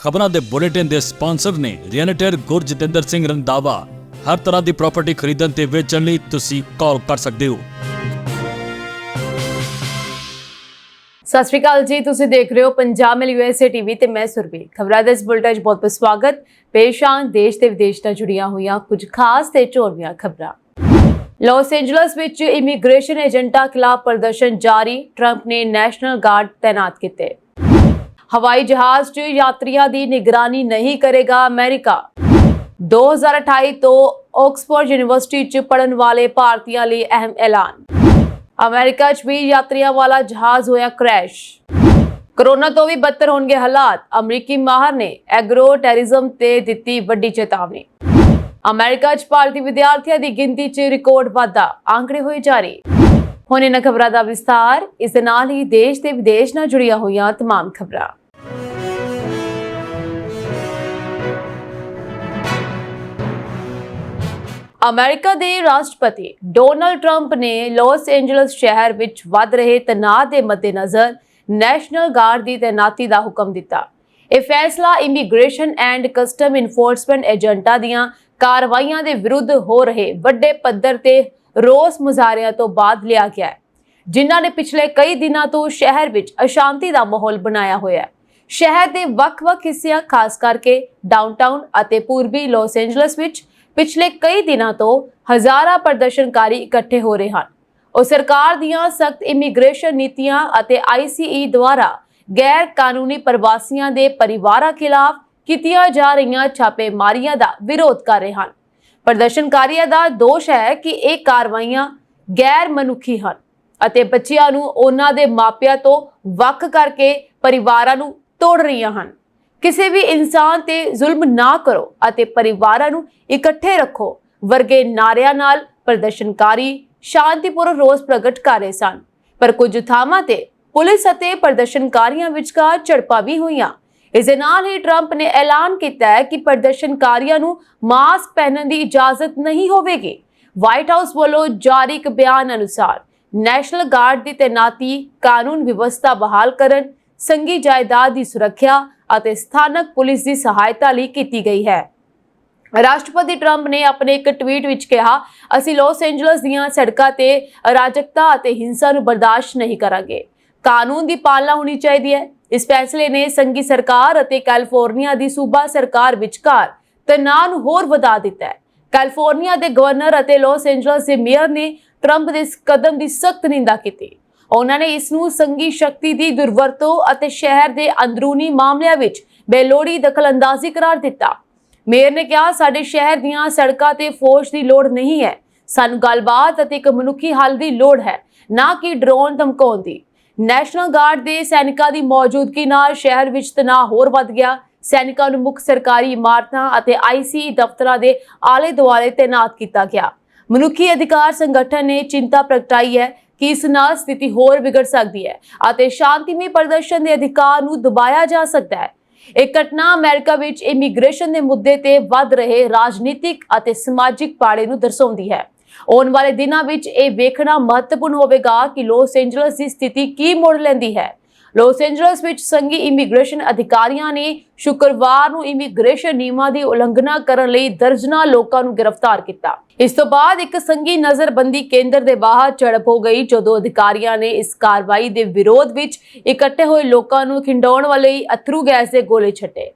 ਖਬਰਾਂ ਦੇ ਬੁਲੇਟਿਨ ਦੇ ਸਪਾਂਸਰ ਨੇ ਰੀਅਲਟਰ ਗੁਰਜਿੰਦਰ ਸਿੰਘ ਰੰਧਾਵਾ। ਹਰ ਤਰ੍ਹਾਂ ਦੀ ਪ੍ਰਾਪਰਟੀ ਖਰੀਦਣ ਤੇ ਵੇਚਣ ਲਈ ਤੁਸੀਂ ਕਾਲ ਕਰ ਸਕਦੇ ਹੋ। ਸਤਿ ਸ਼੍ਰੀ ਅਕਾਲ ਜੀ, ਤੁਸੀਂ ਦੇਖ ਰਹੇ ਹੋ ਪੰਜਾਬ ਮੇਲ USA ਟੀਵੀ ਤੇ ਮੈਂ ਸੁਰਬੀਰ। ਖਬਰਾਂ ਦੇ ਇਸ ਬੁਲੇਟਿਨ 'ਚ ਬਹੁਤ ਸਵਾਗਤ। ਪੇਸ਼ ਆਂ ਦੇਸ਼ ਤੇ ਵਿਦੇਸ਼ ਨਾਲ ਜੁੜੀਆਂ ਹੋਈਆਂ ਕੁਝ ਖਾਸ ਤੇ ਝੋਲਵੀਆਂ ਖਬਰਾਂ। ਲਾਸ ਐਂਜਲਸ ਵਿੱਚ ਇਮੀਗ੍ਰੇਸ਼ਨ ਏਜੰਟਾਂ ਖਿਲਾਫ ਪ੍ਰਦਰਸ਼ਨ ਜਾਰੀ, ਟਰੰਪ ਨੇ ਨੈਸ਼ਨਲ ਗਾਰਡ ਤੈਨਾਤ ਕੀਤੇ। ਹਵਾਈ ਜਹਾਜ਼ 'ਚ ਯਾਤਰੀਆਂ ਦੀ ਨਿਗਰਾਨੀ ਨਹੀਂ ਕਰੇਗਾ ਅਮਰੀਕਾ। 2028 ਤੋਂ ਆਕਸਫੋਰਡ ਯੂਨੀਵਰਸਿਟੀ 'ਚ ਪੜ੍ਹਨ ਵਾਲੇ ਭਾਰਤੀਆਂ ਲਈ ਅਹਿਮ ਐਲਾਨ। ਅਮਰੀਕਾ 'ਚ ਵੀ ਯਾਤਰੀਆਂ ਵਾਲਾ ਜਹਾਜ਼ ਹੋਇਆ ਕ੍ਰੈਸ਼। ਕੋਰੋਨਾ ਤੋਂ ਵੀ ਬੱਤਰ ਹੋਣਗੇ ਹਾਲਾਤ, ਅਮਰੀਕੀ ਮਾਹਰ ਨੇ ਐਗਰੋ ਟੈਰਰਿਜ਼ਮ ਤੇ ਦਿੱਤੀ ਵੱਡੀ ਚੇਤਾਵਨੀ। ਅਮਰੀਕਾ 'ਚ ਭਾਰਤੀ ਵਿਦਿਆਰਥੀਆਂ ਦੀ ਗਿਣਤੀ 'ਚ ਰਿਕਾਰਡ ਵਾਧਾ, ਆંકੜੇ ਹੋਏ ਜਾਰੀ। ਹੁਣ ਇਹਨਾਂ ਖਬਰਾਂ ਦਾ ਵਿਸਥਾਰ। ਇਸ ਦੇ ਨਾਲ ਹੀ ਦੇਸ਼ ਤੇ ਵਿਦੇਸ਼ ਨਾਲ ਜੁੜੀਆਂ ਹੋਈਆਂ तमाम ਖਬਰਾਂ। ਅਮਰੀਕਾ ਦੇ ਰਾਸ਼ਟਰਪਤੀ ਡੋਨਾਲਡ ਟਰੰਪ ਨੇ ਲਾਸ ਐਂਜਲਸ ਸ਼ਹਿਰ ਵਿੱਚ ਵੱਧ ਰਹੇ ਤਣਾਅ ਦੇ ਮੱਦੇਨਜ਼ਰ ਨੈਸ਼ਨਲ ਗਾਰਡ ਦੀ ਤੈਨਾਤੀ ਦਾ ਹੁਕਮ ਦਿੱਤਾ। ਇਹ ਫੈਸਲਾ ਇਮੀਗ੍ਰੇਸ਼ਨ ਐਂਡ ਕਸਟਮ ਇਨਫੋਰਸਮੈਂਟ ਏਜੰਟਾਂ ਦੀਆਂ ਕਾਰਵਾਈਆਂ ਦੇ ਵਿਰੁੱਧ ਹੋ ਰਹੇ ਵੱਡੇ ਪੱਧਰ ਤੇ ਰੋਸ ਮੁਜ਼ਾਹਰਿਆਂ ਤੋਂ ਬਾਅਦ ਲਿਆ ਗਿਆ ਹੈ, ਜਿਨ੍ਹਾਂ ਨੇ ਪਿਛਲੇ ਕਈ ਦਿਨਾਂ ਤੋਂ ਸ਼ਹਿਰ ਵਿੱਚ ਅਸ਼ਾਂਤੀ ਦਾ ਮਾਹੌਲ ਬਣਾਇਆ ਹੋਇਆ ਹੈ। ਸ਼ਹਿਰ ਦੇ ਵੱਖ-ਵੱਖ ਹਿੱਸਿਆਂ, ਖਾਸ ਕਰਕੇ ਡਾਊਨਟਾਊਨ ਅਤੇ ਪੂਰਬੀ ਲਾਸ ਐਂਜਲਸ ਵਿੱਚ ਪਿਛਲੇ ਕਈ ਦਿਨਾਂ ਤੋਂ ਹਜ਼ਾਰਾਂ ਪ੍ਰਦਰਸ਼ਨਕਾਰੀ ਇਕੱਠੇ ਹੋ ਰਹੇ ਹਨ। ਉਹ ਸਰਕਾਰ ਦੀਆਂ ਸਖਤ ਇਮੀਗ੍ਰੇਸ਼ਨ ਨੀਤੀਆਂ ਅਤੇ ICE ਦੁਆਰਾ ਗੈਰ ਕਾਨੂੰਨੀ ਪ੍ਰਵਾਸੀਆਂ ਦੇ ਪਰਿਵਾਰਾਂ ਖਿਲਾਫ ਕੀਤੀਆਂ ਜਾ ਰਹੀਆਂ ਛਾਪੇਮਾਰੀਆਂ ਦਾ ਵਿਰੋਧ ਕਰ ਰਹੇ ਹਨ। ਪ੍ਰਦਰਸ਼ਨਕਾਰੀਆਂ ਦਾ ਦੋਸ਼ ਹੈ ਕਿ ਇਹ ਕਾਰਵਾਈਆਂ ਗੈਰ ਮਨੁੱਖੀ ਹਨ ਅਤੇ ਬੱਚਿਆਂ ਨੂੰ ਉਹਨਾਂ ਦੇ ਮਾਪਿਆਂ ਤੋਂ ਵੱਖ ਕਰਕੇ ਪਰਿਵਾਰਾਂ ਨੂੰ ਤੋੜ ਰਹੀਆਂ ਹਨ। ਕਿਸੇ ਵੀ ਇਨਸਾਨ ਤੇ ਜ਼ੁਲਮ ਨਾ ਕਰੋ ਅਤੇ ਪਰਿਵਾਰਾਂ ਨੂੰ ਇਕੱਠੇ ਰੱਖੋ ਵਰਗੇ ਨਾਅਰਿਆਂ ਨਾਲ ਪ੍ਰਦਰਸ਼ਨਕਾਰੀ ਸ਼ਾਂਤੀਪੂਰਨ ਰੋਸ ਪ੍ਰਗਟ ਕਰ ਰਹੇ ਸਨ, ਪਰ ਕੁਝ ਥਾਵਾਂ ਤੇ ਪੁਲਿਸ ਅਤੇ ਪ੍ਰਦਰਸ਼ਨਕਾਰੀਆਂ ਵਿਚਕਾਰ ਝੜਪਾਂ ਵੀ ਹੋਈਆਂ। ਇਸ ਦੇ ਨਾਲ ਹੀ ਟਰੰਪ ਨੇ ਐਲਾਨ ਕੀਤਾ ਹੈ ਕਿ ਪ੍ਰਦਰਸ਼ਨਕਾਰੀਆਂ ਨੂੰ ਮਾਸਕ ਪਹਿਨਣ ਦੀ ਇਜਾਜ਼ਤ ਨਹੀਂ ਹੋਵੇਗੀ। ਵਾਈਟ ਹਾਊਸ ਵੱਲੋਂ ਜਾਰੀ ਇੱਕ ਬਿਆਨ ਅਨੁਸਾਰ ਨੈਸ਼ਨਲ ਗਾਰਡ ਦੀ ਤੈਨਾਤੀ ਕਾਨੂੰਨ ਵਿਵਸਥਾ ਬਹਾਲ ਕਰਨ, ਸੰਘੀ ਜਾਇਦਾਦ ਦੀ ਸੁਰੱਖਿਆ ਅਤੇ ਸਥਾਨਕ ਪੁਲਿਸ ਦੀ ਸਹਾਇਤਾ ਲਈ ਕੀਤੀ ਗਈ ਹੈ। ਰਾਸ਼ਟਰਪਤੀ ਟਰੰਪ ਨੇ ਆਪਣੇ ਇੱਕ ਟਵੀਟ ਵਿੱਚ ਕਿਹਾ, ਅਸੀਂ ਲਾਸ ਐਂਜਲਸ ਦੀਆਂ ਸੜਕਾਂ ਤੇ ਅਰਾਜਕਤਾ ਅਤੇ ਹਿੰਸਾ ਨੂੰ ਬਰਦਾਸ਼ਤ ਨਹੀਂ ਕਰਾਂਗੇ। ਕਾਨੂੰਨ ਦੀ ਪਾਲਣਾ ਹੋਣੀ ਚਾਹੀਦੀ ਹੈ। ਇਸ ਫੈਸਲੇ ਨੇ ਸੰਘੀ ਸਰਕਾਰ ਅਤੇ ਕੈਲੀਫੋਰਨੀਆ ਦੀ ਸੂਬਾ ਸਰਕਾਰ ਵਿਚਕਾਰ ਤਣਾਅ ਨੂੰ ਹੋਰ ਵਧਾ ਦਿੱਤਾ ਹੈ। ਕੈਲੀਫੋਰਨੀਆ ਦੇ ਗਵਰਨਰ ਅਤੇ ਲਾਸ ਐਂਜਲਸ ਦੇ ਮੇਅਰ ਨੇ ਟਰੰਪ ਦੇ ਇਸ ਕਦਮ ਦੀ ਸਖਤ ਨਿੰਦਾ ਕੀਤੀ। ਉਹਨਾਂ ਨੇ ਇਸ ਨੂੰ ਸੰਘੀ ਸ਼ਕਤੀ ਦੀ ਦੁਰਵਰਤੋਂ ਅਤੇ ਸ਼ਹਿਰ ਦੇ ਅੰਦਰੂਨੀ ਮਾਮਲਿਆਂ ਵਿੱਚ ਬੇਲੋੜੀ ਦਖਲਅੰਦਾਜ਼ੀ ਕਰਾਰ ਦਿੱਤਾ। ਮੇਅਰ ਨੇ ਕਿਹਾ, ਸਾਡੇ ਸ਼ਹਿਰ ਦੀਆਂ ਸੜਕਾਂ ਤੇ ਫੌਜ ਦੀ ਲੋੜ ਨਹੀਂ ਹੈ। ਸਾਨੂੰ ਗੱਲਬਾਤ ਅਤੇ ਇੱਕ ਮਨੁੱਖੀ ਹੱਲ ਦੀ ਲੋੜ ਹੈ, ਨਾ ਕਿ ਡਰੋਨ ਧਮਕਾਉਣ ਦੀ। ਨੈਸ਼ਨਲ ਗਾਰਡ ਦੇ ਸੈਨਿਕਾਂ ਦੀ ਮੌਜੂਦਗੀ ਨਾਲ ਸ਼ਹਿਰ ਵਿੱਚ ਤਣਾਅ ਹੋਰ ਵੱਧ ਗਿਆ। ਸੈਨਿਕਾਂ ਨੂੰ ਮੁੱਖ ਸਰਕਾਰੀ ਇਮਾਰਤਾਂ ਅਤੇ ICE ਦਫ਼ਤਰਾਂ ਦੇ ਆਲੇ-ਦੁਆਲੇ ਤੈਨਾਤ ਕੀਤਾ ਗਿਆ। ਮਨੁੱਖੀ ਅਧਿਕਾਰ ਸੰਗਠਨ ਨੇ ਚਿੰਤਾ ਪ੍ਰਗਟਾਈ ਹੈ ਕਿ ਇਸ ਨਾਲ ਸਥਿਤੀ ਹੋਰ ਵਿਗੜ ਸਕਦੀ ਹੈ ਅਤੇ ਸ਼ਾਂਤੀਮਈ ਪ੍ਰਦਰਸ਼ਨ ਦੇ ਅਧਿਕਾਰ ਨੂੰ ਦਬਾਇਆ ਜਾ ਸਕਦਾ ਹੈ। ਇਹ ਘਟਨਾ ਅਮਰੀਕਾ ਵਿੱਚ ਇਮੀਗ੍ਰੇਸ਼ਨ ਦੇ ਮੁੱਦੇ ਤੇ ਵੱਧ ਰਹੇ ਰਾਜਨੀਤਿਕ ਅਤੇ ਸਮਾਜਿਕ ਪਾੜੇ ਨੂੰ ਦਰਸਾਉਂਦੀ ਹੈ। ਆਉਣ ਵਾਲੇ ਦਿਨਾਂ ਵਿੱਚ ਇਹ ਵੇਖਣਾ ਮਹੱਤਵਪੂਰਨ ਹੋਵੇਗਾ ਕਿ ਲਾਸ ਐਂਜਲਸ ਦੀ ਸਥਿਤੀ ਕੀ ਮੋੜ ਲੈਂਦੀ ਹੈ। ਲਾਸ ਐਂਜਲਸ ਵਿੱਚ ਸੰਘੀ ਇਮੀਗ੍ਰੇਸ਼ਨ ਅਧਿਕਾਰੀਆਂ ਨੇ ਸ਼ੁੱਕਰਵਾਰ ਨੂੰ ਇਮੀਗ੍ਰੇਸ਼ਨ ਨਿਯਮਾਂ ਦੀ ਉਲੰਘਣਾ ਕਰਨ ਲਈ ਦਰਜਨਾਂ ਲੋਕਾਂ ਨੂੰ ਗ੍ਰਿਫਤਾਰ ਕੀਤਾ। ਇਸ ਤੋਂ ਬਾਅਦ ਇੱਕ ਸੰਘੀ ਨਜ਼ਰਬੰਦੀ ਕੇਂਦਰ ਦੇ ਬਾਹਰ ਝੜਪ ਹੋ ਗਈ, ਜਦੋਂ ਅਧਿਕਾਰੀਆਂ ਨੇ ਇਸ ਕਾਰਵਾਈ ਦੇ ਵਿਰੋਧ ਵਿੱਚ ਇਕੱਠੇ ਹੋਏ ਲੋਕਾਂ ਨੂੰ ਖਿੰਡਾਉਣ ਵਾਲੇ ਅਥਰੂ ਗੈਸ ਦੇ ਗੋਲੇ ਛੱਡੇ।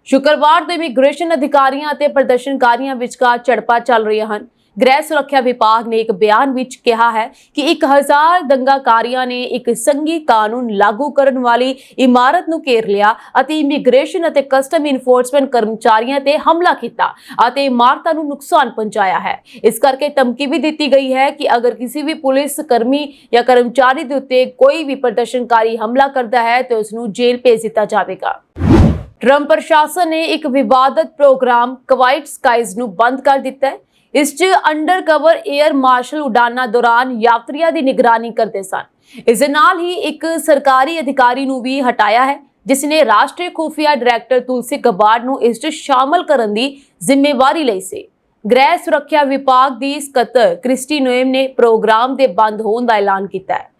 ਸ਼ੁੱਕਰਵਾਰ ਤੋਂ ਇਮੀਗ੍ਰੇਸ਼ਨ ਅਧਿਕਾਰੀਆਂ ਅਤੇ ਪ੍ਰਦਰਸ਼ਨਕਾਰੀਆਂ ਵਿਚਕਾਰ ਝੜਪਾਂ ਚੱਲ ਰਹੀਆਂ ਹਨ। ਗ੍ਰਹਿ ਸੁਰੱਖਿਆ ਵਿਭਾਗ ਨੇ ਇੱਕ ਬਿਆਨ ਵਿੱਚ ਕਿਹਾ ਹੈ ਕਿ 1000 ਦੰਗਾਕਾਰੀਆਂ ਨੇ ਇੱਕ ਸੰਘੀ ਕਾਨੂੰਨ ਲਾਗੂ ਕਰਨ ਵਾਲੀ ਇਮਾਰਤ ਨੂੰ ਘੇਰ ਲਿਆ ਅਤੇ ਇਮੀਗ੍ਰੇਸ਼ਨ ਅਤੇ ਕਸਟਮ ਇਨਫੋਰਸਮੈਂਟ ਕਰਮਚਾਰੀਆਂ ਤੇ ਹਮਲਾ ਕੀਤਾ ਅਤੇ ਇਮਾਰਤਾਂ ਨੂੰ ਨੁਕਸਾਨ ਪਹੁੰਚਾਇਆ ਹੈ। ਇਸ ਕਰਕੇ ਧਮਕੀ ਵੀ ਦਿੱਤੀ ਗਈ ਹੈ ਕਿ ਅਗਰ ਕਿਸੇ ਵੀ ਪੁਲਿਸ ਕਰਮੀ ਜਾਂ ਕਰਮਚਾਰੀ ਦੇ ਉੱਤੇ ਕੋਈ ਵੀ ਪ੍ਰਦਰਸ਼ਨਕਾਰੀ ਹਮਲਾ ਕਰਦਾ ਹੈ ਤਾਂ ਉਸ ਨੂੰ ਜੇਲ੍ਹ ਭੇਜ ਦਿੱਤਾ ਜਾਵੇਗਾ। ਟਰੰਪ ਪ੍ਰਸ਼ਾਸਨ ਨੇ ਇੱਕ ਵਿਵਾਦਤ ਪ੍ਰੋਗਰਾਮ ਕੁਵਾਈਟ ਸਕਾਈਜ਼ ਨੂੰ ਬੰਦ ਕਰ ਦਿੱਤਾ ਹੈ। ਇਸ 'ਚ ਅੰਡਰ ਕਵਰ 에ਅਰ ਮਾਰਸ਼ਲ ਉਡਾਨਾਂ ਦੌਰਾਨ ਯਾਤਰੀਆਂ ਦੀ ਨਿਗਰਾਨੀ ਕਰਦੇ ਸਨ। ਇਸ ਦੇ ਨਾਲ ਹੀ ਇੱਕ ਸਰਕਾਰੀ ਅਧਿਕਾਰੀ ਨੂੰ ਵੀ ਹਟਾਇਆ ਹੈ, ਜਿਸ ਨੇ ਰਾਸ਼ਟਰੀ ਖੁਫੀਆ ਡਾਇਰੈਕਟਰ ਤੁਲਸੀ ਗਬਾਰਡ ਨੂੰ ਇਸ 'ਚ ਸ਼ਾਮਲ ਕਰਨ ਦੀ ਜ਼ਿੰਮੇਵਾਰੀ ਲਈ ਸੀ। ਗ੍ਰਹਿ ਸੁਰੱਖਿਆ ਵਿਭਾਗ ਦੀ ਸਕੱਤਰ ਕ੍ਰਿਸਟੀ ਨੋਏਮ ਨੇ ਪ੍ਰੋਗਰਾਮ ਦੇ ਬੰਦ ਹੋਣ ਦਾ ਐਲਾਨ ਕੀਤਾ ਹੈ।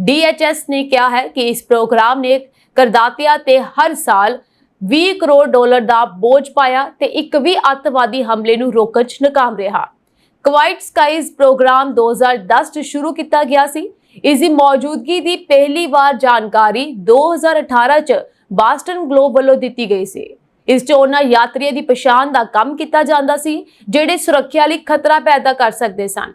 DHS ਨੇ ਕਿਹਾ ਹੈ ਕਿ ਇਸ ਪ੍ਰੋਗਰਾਮ ਨੇ ਕਰਦਾਤਿਆਂ ਤੇ ਹਰ ਸਾਲ 20 ਕਰੋੜ ਡਾਲਰ ਦਾ ਬੋਝ ਪਾਇਆ ਤੇ ਇੱਕ ਵੀ ਅੱਤਵਾਦੀ ਹਮਲੇ ਨੂੰ ਰੋਕਣ 'ਚ ਨਾਕਾਮ ਰਿਹਾ। ਕੁਆਇਟ ਸਕਾਈਜ਼ ਪ੍ਰੋਗਰਾਮ 2010 'ਚ ਸ਼ੁਰੂ ਕੀਤਾ ਗਿਆ ਸੀ। ਇਸ ਦੀ ਮੌਜੂਦਗੀ ਦੀ ਪਹਿਲੀ ਵਾਰ ਜਾਣਕਾਰੀ 2018 'ਚ ਬਾਸਟਨ ਗਲੋਬ ਵੱਲੋਂ ਦਿੱਤੀ ਗਈ ਸੀ। ਇਸ 'ਚ ਉਹਨਾਂ ਯਾਤਰੀਆਂ ਦੀ ਪਛਾਣ ਦਾ ਕੰਮ ਕੀਤਾ ਜਾਂਦਾ ਸੀ ਜਿਹੜੇ ਸੁਰੱਖਿਆ ਲਈ ਖਤਰਾ ਪੈਦਾ ਕਰ ਸਕਦੇ ਸਨ।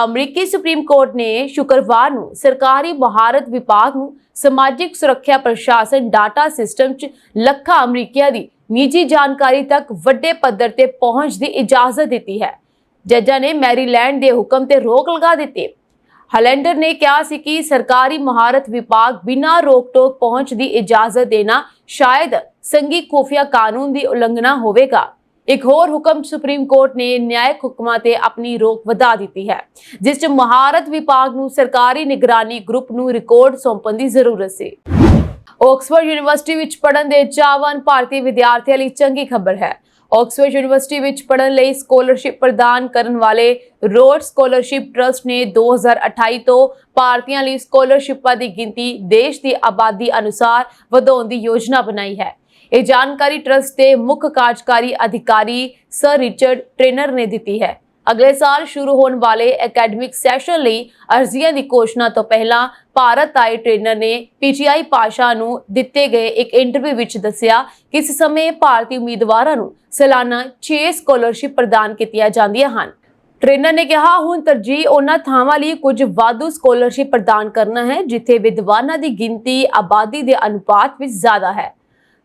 ਅਮਰੀਕੀ ਸੁਪਰੀਮ ਕੋਰਟ ਨੇ ਸ਼ੁੱਕਰਵਾਰ ਨੂੰ ਸਰਕਾਰੀ ਮਹਾਰਤ ਵਿਭਾਗ ਨੂੰ ਸਮਾਜਿਕ ਸੁਰੱਖਿਆ ਪ੍ਰਸ਼ਾਸਨ ਡਾਟਾ ਸਿਸਟਮ 'ਚ ਲੱਖਾਂ ਅਮਰੀਕੀਆਂ ਦੀ ਨਿੱਜੀ ਜਾਣਕਾਰੀ ਤੱਕ ਵੱਡੇ ਪੱਧਰ ਤੇ ਪਹੁੰਚ ਦੀ ਇਜਾਜ਼ਤ ਦਿੱਤੀ ਹੈ। ਜੱਜਾਂ ਨੇ ਮੈਰੀਲੈਂਡ ਦੇ ਹੁਕਮ ਤੇ ਰੋਕ ਲਗਾ ਦਿੱਤੀ। ਹਲੈਂਡਰ ਨੇ ਕਿਹਾ ਸੀ ਕਿ ਸਰਕਾਰੀ ਮਹਾਰਤ ਵਿਭਾਗ ਬਿਨਾਂ ਰੋਕ-ਟੋਕ ਪਹੁੰਚ ਦੀ ਇਜਾਜ਼ਤ ਦੇਣਾ ਸ਼ਾਇਦ ਸੰਘੀ ਖੁਫੀਆ ਕਾਨੂੰਨ ਦੀ ਉਲੰਘਣਾ ਹੋਵੇਗਾ। ਇੱਕ ਹੋਰ ਹੁਕਮ ਸੁਪਰੀਮ ਕੋਰਟ ਨੇ ਨਿਆਇਕ ਹੁਕਮਾਂ ਤੇ ਆਪਣੀ ਰੋਕ ਵਧਾ ਦਿੱਤੀ ਹੈ, ਜਿਸ 'ਚ ਮਹਾਰਤ ਵਿਭਾਗ ਨੂੰ ਸਰਕਾਰੀ ਨਿਗਰਾਨੀ ਗਰੁੱਪ ਨੂੰ ਰਿਕਾਰਡ ਸੌਂਪਣ ਦੀ ਜ਼ਰੂਰਤ ਸੀ। ਆਕਸਫੋਰਡ ਯੂਨੀਵਰਸਿਟੀ ਵਿੱਚ ਪੜ੍ਹਨ ਦੇ ਚਾਹਵਾਨ ਭਾਰਤੀ ਵਿਦਿਆਰਥੀਆਂ ਲਈ ਚੰਗੀ ਖਬਰ ਹੈ। ਆਕਸਫੋਰਡ ਯੂਨੀਵਰਸਿਟੀ ਵਿੱਚ ਪੜ੍ਹਨ ਲਈ ਸਕਾਲਰਸ਼ਿਪ ਪ੍ਰਦਾਨ ਕਰਨ ਵਾਲੇ ਰੋਡ ਸਕਾਲਰਸ਼ਿਪ ਟਰਸਟ ਨੇ 2028 ਤੋਂ ਭਾਰਤੀਆਂ ਲਈ ਸਕਾਲਰਸ਼ਿਪਾਂ ਦੀ ਗਿਣਤੀ ਦੇਸ਼ ਦੀ ਆਬਾਦੀ ਅਨੁਸਾਰ ਵਧਾਉਣ ਦੀ ਯੋਜਨਾ ਬਣਾਈ ਹੈ। ਇਹ ਜਾਣਕਾਰੀ ਟਰਸਟ ਦੇ ਮੁੱਖ ਕਾਰਜਕਾਰੀ ਅਧਿਕਾਰੀ ਸਰ ਰਿਚਰਡ ਟ੍ਰੇਨਰ ਨੇ ਦਿੱਤੀ ਹੈ। ਅਗਲੇ ਸਾਲ ਸ਼ੁਰੂ ਹੋਣ ਵਾਲੇ ਐਕੈਡਮਿਕ ਸੈਸ਼ਨ ਲਈ ਅਰਜ਼ੀਆਂ ਦੀ ਘੋਸ਼ਣਾ ਤੋਂ ਪਹਿਲਾਂ ਭਾਰਤ ਆਏ ਟ੍ਰੇਨਰ ਨੇ ਪੀਟੀਆਈ ਭਾਸ਼ਾ ਨੂੰ ਦਿੱਤੇ ਗਏ ਇੱਕ ਇੰਟਰਵਿਊ ਵਿੱਚ ਦੱਸਿਆ ਕਿ ਇਸ ਸਮੇਂ ਭਾਰਤੀ ਉਮੀਦਵਾਰਾਂ ਨੂੰ ਸਾਲਾਨਾ 6 ਸਕਾਲਰਸ਼ਿਪ ਪ੍ਰਦਾਨ ਕੀਤੀਆਂ ਜਾਂਦੀਆਂ ਹਨ। ਟ੍ਰੇਨਰ ਨੇ ਕਿਹਾ, ਹੁਣ ਤਰਜੀਹ ਉਹਨਾਂ ਥਾਵਾਂ ਲਈ ਕੁਝ ਵਾਧੂ ਸਕਾਲਰਸ਼ਿਪ ਪ੍ਰਦਾਨ ਕਰਨਾ ਹੈ ਜਿੱਥੇ ਵਿਦਵਾਨਾਂ ਦੀ ਗਿਣਤੀ ਆਬਾਦੀ ਦੇ ਅਨੁਪਾਤ ਵਿੱਚ ਜ਼ਿਆਦਾ ਹੈ।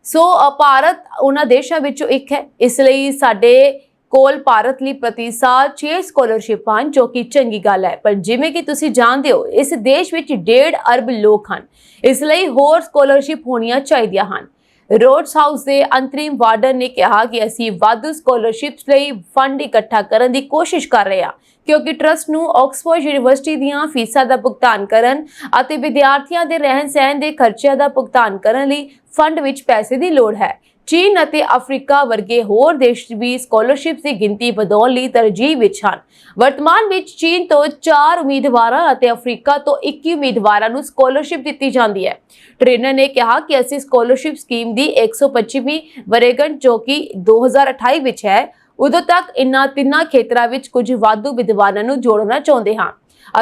ਸੋ ਭਾਰਤ ਉਹਨਾਂ ਦੇਸ਼ਾਂ ਵਿੱਚੋਂ ਇੱਕ ਹੈ, ਇਸ ਲਈ ਸਾਡੇ ਕੋਲ ਭਾਰਤ ਲਈ ਪ੍ਰਤੀ ਸਾਲ 6 ਸਕਾਲਰਸ਼ਿਪ ਹਨ, ਜੋ ਕਿ ਚੰਗੀ ਗੱਲ ਹੈ। ਪਰ ਜਿਵੇਂ ਕਿ ਤੁਸੀਂ ਜਾਣਦੇ ਹੋ, ਇਸ ਦੇਸ਼ ਵਿੱਚ 1.5 ਅਰਬ ਲੋਕ ਹਨ, ਇਸ ਲਈ ਹੋਰ ਸਕਾਲਰਸ਼ਿਪ ਹੋਣੀਆਂ ਚਾਹੀਦੀਆਂ ਹਨ। ਰੋਡਸ ਹਾਊਸ ਦੇ ਅੰਤਰਿਮ ਵਾਰਡਨ ਨੇ ਕਿਹਾ ਕਿ ਅਸੀਂ ਵਾਧੂ ਸਕਾਲਰਸ਼ਿਪਸ ਲਈ ਫੰਡ ਇਕੱਠਾ ਕਰਨ ਦੀ ਕੋਸ਼ਿਸ਼ ਕਰ ਰਹੇ ਹਾਂ, ਕਿਉਂਕਿ ਟਰਸਟ ਨੂੰ ਆਕਸਫੋਰਡ ਯੂਨੀਵਰਸਿਟੀ ਦੀਆਂ ਫੀਸਾਂ ਦਾ ਭੁਗਤਾਨ ਕਰਨ ਅਤੇ ਵਿਦਿਆਰਥੀਆਂ ਦੇ ਰਹਿਣ-ਸਹਿਣ ਦੇ ਖਰਚਿਆਂ ਦਾ ਭੁਗਤਾਨ ਕਰਨ ਲਈ ਫੰਡ ਵਿੱਚ ਪੈਸੇ ਦੀ ਲੋੜ ਹੈ। ਚੀਨ ਅਤੇ ਅਫਰੀਕਾ ਵਰਗੇ ਹੋਰ ਦੇਸ਼ ਵੀ ਸਕਾਲਰਸ਼ਿਪ ਦੀ ਗਿਣਤੀ ਵਧਾਉਣ ਲਈ ਤਰਜੀਹ ਵਿੱਚ ਹਨ। ਵਰਤਮਾਨ ਵਿੱਚ ਚੀਨ ਤੋਂ 4 ਉਮੀਦਵਾਰਾਂ ਅਤੇ ਅਫਰੀਕਾ ਤੋਂ 21 ਉਮੀਦਵਾਰਾਂ ਨੂੰ ਸਕਾਲਰਸ਼ਿਪ ਦਿੱਤੀ ਜਾਂਦੀ ਹੈ। ਟ੍ਰੇਨਰ ਨੇ ਕਿਹਾ ਕਿ ਅਸੀਂ ਸਕਾਲਰਸ਼ਿਪ ਸਕੀਮ ਦੀ 125ਵੀਂ ਵਰ੍ਹੇਗੰਢ ਜੋ ਕਿ 2028 ਵਿੱਚ ਹੈ, ਉਦੋਂ ਤੱਕ ਇਨ੍ਹਾਂ ਤਿੰਨਾਂ ਖੇਤਰਾਂ ਵਿੱਚ ਕੁਝ ਵਾਧੂ ਵਿਦਵਾਨਾਂ ਨੂੰ ਜੋੜਨਾ ਚਾਹੁੰਦੇ ਹਾਂ।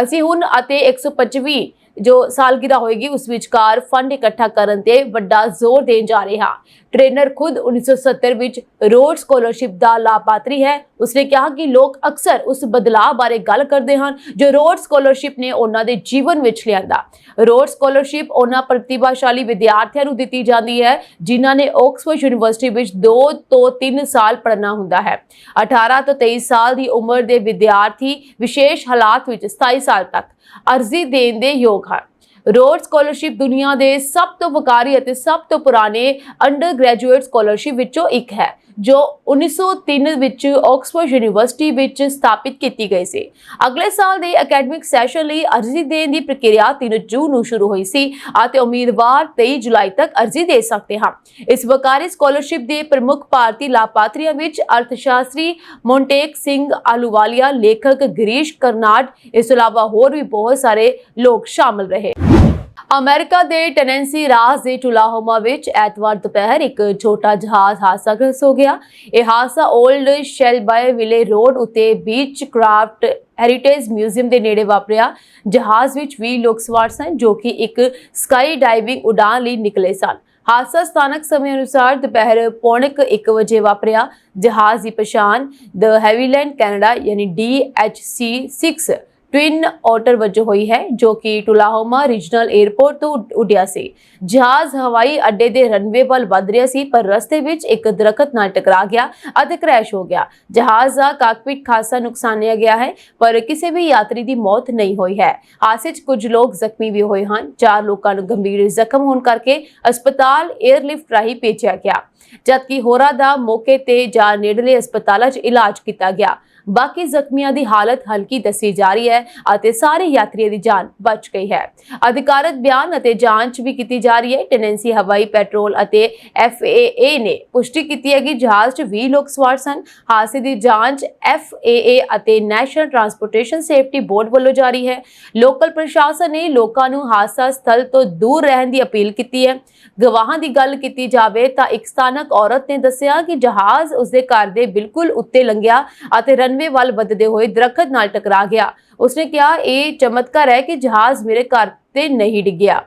ਅਸੀਂ ਹੁਣ ਅਤੇ 125ਵੀਂ ਜੋ ਸਾਲਗਿਰਾ ਹੋਏਗੀ ਉਸ ਵਿਚਕਾਰ ਫੰਡ ਇਕੱਠਾ ਕਰਨ ਤੇ ਵੱਡਾ ਜ਼ੋਰ ਦੇਣ ਜਾ ਰਹੇ ਹਾਂ। ਟ੍ਰੇਨਰ ਖੁਦ 1970 ਵਿੱਚ ਰੋਡ ਸਕਾਲਰਸ਼ਿਪ ਦਾ ਲਾਭਪਾਤਰੀ ਹੈ। ਉਸਨੇ ਕਿਹਾ ਕਿ ਲੋਕ ਅਕਸਰ ਉਸ ਬਦਲਾਅ ਬਾਰੇ ਗੱਲ ਕਰਦੇ ਹਨ ਜੋ ਰੋਡ ਸਕਾਲਰਸ਼ਿਪ ਨੇ ਉਹਨਾਂ ਦੇ ਜੀਵਨ ਵਿੱਚ ਲਿਆਂਦਾ। ਰੋਡ ਸਕਾਲਰਸ਼ਿਪ ਉਹਨਾਂ ਪ੍ਰਤਿਭਾਸ਼ਾਲੀ ਵਿਦਿਆਰਥੀਆਂ ਨੂੰ ਦਿੱਤੀ ਜਾਂਦੀ ਹੈ ਜਿਨ੍ਹਾਂ ਨੇ ਆਕਸਫੋਰਡ ਯੂਨੀਵਰਸਿਟੀ ਵਿੱਚ 2 ਤੋਂ 3 ਸਾਲ ਪੜ੍ਹਨਾ ਹੁੰਦਾ ਹੈ। 18 ਤੋਂ 23 ਸਾਲ ਦੀ ਉਮਰ ਦੇ ਵਿਦਿਆਰਥੀ ਵਿਸ਼ੇਸ਼ ਹਾਲਾਤ ਵਿੱਚ 27 ਸਾਲ ਤੱਕ ਅਰਜ਼ੀ ਦੇਣ ਦੇ ਯੋਗ ਹਨ। ਰੋਡ ਸਕਾਲਰਸ਼ਿਪ ਦੁਨੀਆ ਦੇ ਸਭ ਤੋਂ ਵਕਾਰੀ ਅਤੇ ਸਭ ਤੋਂ ਪੁਰਾਣੇ ਅੰਡਰ ਗ੍ਰੈਜੂਏਟ ਸਕਾਲਰਸ਼ਿਪ ਵਿੱਚੋਂ ਇੱਕ ਹੈ, ਜੋ 1903 ਵਿੱਚ ਆਕਸਫੋਰਡ ਯੂਨੀਵਰਸਿਟੀ ਵਿੱਚ ਸਥਾਪਿਤ ਕੀਤੀ ਗਈ ਸੀ। ਅਗਲੇ ਸਾਲ ਦੇ ਐਕੈਡਮਿਕ ਸੈਸ਼ਨ ਲਈ ਅਰਜ਼ੀ ਦੇਣ ਦੀ ਪ੍ਰਕਿਰਿਆ 3 ਜੂਨ ਨੂੰ ਸ਼ੁਰੂ ਹੋਈ ਸੀ ਅਤੇ ਉਮੀਦਵਾਰ 23 ਜੁਲਾਈ ਤੱਕ ਅਰਜ਼ੀ ਦੇ ਸਕਦੇ ਹਨ। ਇਸ ਵਕਾਰੀ ਸਕਾਲਰਸ਼ਿਪ ਦੇ ਪ੍ਰਮੁੱਖ ਭਾਰਤੀ ਲਾਭਪਾਤਰੀਆਂ ਵਿੱਚ ਅਰਥਸ਼ਾਸਤਰੀ ਮੋਂਟੇਕ ਸਿੰਘ ਆਲੂਵਾਲੀਆ, ਲੇਖਕ ਗਿਰੀਸ਼ ਕਰਨਾਡ, ਇਸ ਤੋਂ ਇਲਾਵਾ ਹੋਰ ਵੀ ਬਹੁਤ ਸਾਰੇ ਲੋਕ ਸ਼ਾਮਲ ਰਹੇ। ਅਮਰੀਕਾ ਦੇ ਟੈਨੈਂਸੀ ਰਾਜ ਦੇ ਟੁਲਾਹੋਮਾ ਵਿੱਚ ਐਤਵਾਰ ਦੁਪਹਿਰ ਇੱਕ ਛੋਟਾ ਜਹਾਜ਼ ਹਾਦਸਾਗ੍ਰਸਤ ਹੋ ਗਿਆ। ਇਹ ਹਾਦਸਾ ਓਲਡ ਸ਼ੈਲਬਾਏ ਵਿਲੇ ਰੋਡ ਉੱਤੇ ਬੀਚ ਕ੍ਰਾਫਟ ਹੈਰੀਟੇਜ ਮਿਊਜ਼ੀਅਮ ਦੇ ਨੇੜੇ ਵਾਪਰਿਆ। ਜਹਾਜ਼ ਵਿੱਚ 20 ਲੋਕ ਸਵਾਰ ਸਨ ਜੋ ਕਿ ਇੱਕ ਸਕਾਈ ਡਾਈਵਿੰਗ ਉਡਾਨ ਲਈ ਨਿਕਲੇ ਸਨ। ਹਾਦਸਾ ਸਥਾਨਕ ਸਮੇਂ ਅਨੁਸਾਰ ਦੁਪਹਿਰ 1:45 ਵਜੇ ਵਾਪਰਿਆ। ਜਹਾਜ਼ ਦੀ ਪਛਾਣ ਦ ਹੈਵੀਲੈਂਡ ਕੈਨੇਡਾ ਯਾਨੀ DHC-6 ਟਵਿਨ ਆਟਰ ਵਜੋਂ ਹੋਈ ਹੈ, ਜੋ ਕਿ ਟੁਲਾਹੋਮਾ ਰੀਜਨਲ 에ਅਰਪੋਰਟ ਤੋਂ ਉੱਡਿਆ ਸੀ। ਜਹਾਜ਼ ਹਵਾਈ ਅੱਡੇ ਦੇ ਰਨਵੇ ਵੱਲ ਵਧ ਰਿਹਾ ਸੀ, ਪਰ ਰਸਤੇ ਵਿੱਚ ਇੱਕ ਦਰਖਤ ਨਾਲ ਟਕਰਾ ਗਿਆ ਅਤੇ ਕ੍ਰੈਸ਼ ਹੋ ਗਿਆ। ਜਹਾਜ਼ ਦਾ ਕਾਕਪਿਟ ਖਾਸਾ ਨੁਕਸਾਨਿਆ ਗਿਆ ਹੈ, ਪਰ ਕਿਸੇ ਵੀ ਯਾਤਰੀ ਦੀ ਮੌਤ ਨਹੀਂ ਹੋਈ ਹੈ। ਹਾਦਸੇ 'ਚ ਕੁਝ ਲੋਕ ਜ਼ਖਮੀ ਵੀ ਹੋਏ ਹਨ। 4 ਲੋਕਾਂ ਨੂੰ ਗੰਭੀਰ ਜ਼ਖਮ ਹੋਣ ਕਰਕੇ ਹਸਪਤਾਲ 에ਅਰਲਿਫਟ ਰਾਹੀਂ ਭੇਜਿਆ ਗਿਆ, ਜਦਕਿ ਹੋਰਾਂ ਦਾ ਮੌਕੇ ਤੇ ਜਾਂ ਨੇੜਲੇ ਹਸਪਤਾਲਾਂ 'ਚ ਇਲਾਜ ਕੀਤਾ ਗਿਆ। ਬਾਕੀ ਜ਼ਖਮੀਆਂ ਦੀ ਹਾਲਤ ਹਲਕੀ ਦੱਸੀ ਜਾ ਰਹੀ ਹੈ ਅਤੇ ਸਾਰੇ ਯਾਤਰੀਆਂ ਦੀ ਜਾਨ ਬਚ ਗਈ ਹੈ। ਅਧਿਕਾਰਤ ਬਿਆਨ ਅਤੇ ਜਾਂਚ ਵੀ ਕੀਤੀ ਜਾ ਰਹੀ ਹੈ। ਟੈਨੈਂਸੀ ਹਵਾਈ ਪੈਟਰੋਲ ਅਤੇ FAA ਨੇ ਪੁਸ਼ਟੀ ਕੀਤੀ ਹੈ ਕਿ ਜਹਾਜ਼ 'ਚ 20 ਲੋਕ ਸਵਾਰ ਸਨ। ਹਾਦਸੇ ਦੀ ਜਾਂਚ FAA ਅਤੇ ਨੈਸ਼ਨਲ ਟਰਾਂਸਪੋਰਟੇਸ਼ਨ ਸੇਫਟੀ ਬੋਰਡ ਵੱਲੋਂ ਜਾਰੀ ਹੈ। ਲੋਕਲ ਪ੍ਰਸ਼ਾਸਨ ਨੇ ਲੋਕਾਂ ਨੂੰ ਹਾਦਸਾ ਸਥਲ ਤੋਂ ਦੂਰ ਰਹਿਣ ਦੀ ਅਪੀਲ ਕੀਤੀ ਹੈ। ਗਵਾਹਾਂ ਦੀ ਗੱਲ ਕੀਤੀ ਜਾਵੇ ਤਾਂ ਇੱਕ ਸਥਾਨਕ ਔਰਤ ਨੇ ਦੱਸਿਆ ਕਿ ਜਹਾਜ਼ ਉਸਦੇ ਘਰ ਦੇ ਬਿਲਕੁਲ ਉੱਤੇ ਲੰਘਿਆ ਅਤੇ ਰਨਵੇ ਵੱਲ ਵੱਧਦੇ ਹੋਏ ਦਰਖਤ ਨਾਲ ਟਕਰਾ ਗਿਆ। ਉਸਨੇ ਕਿਹਾ, ਇਹ ਚਮਤਕਾਰ ਹੈ ਕਿ ਜਹਾਜ਼ ਮੇਰੇ ਘਰ ਤੇ ਨਹੀਂ ਡਿੱਗਿਆ।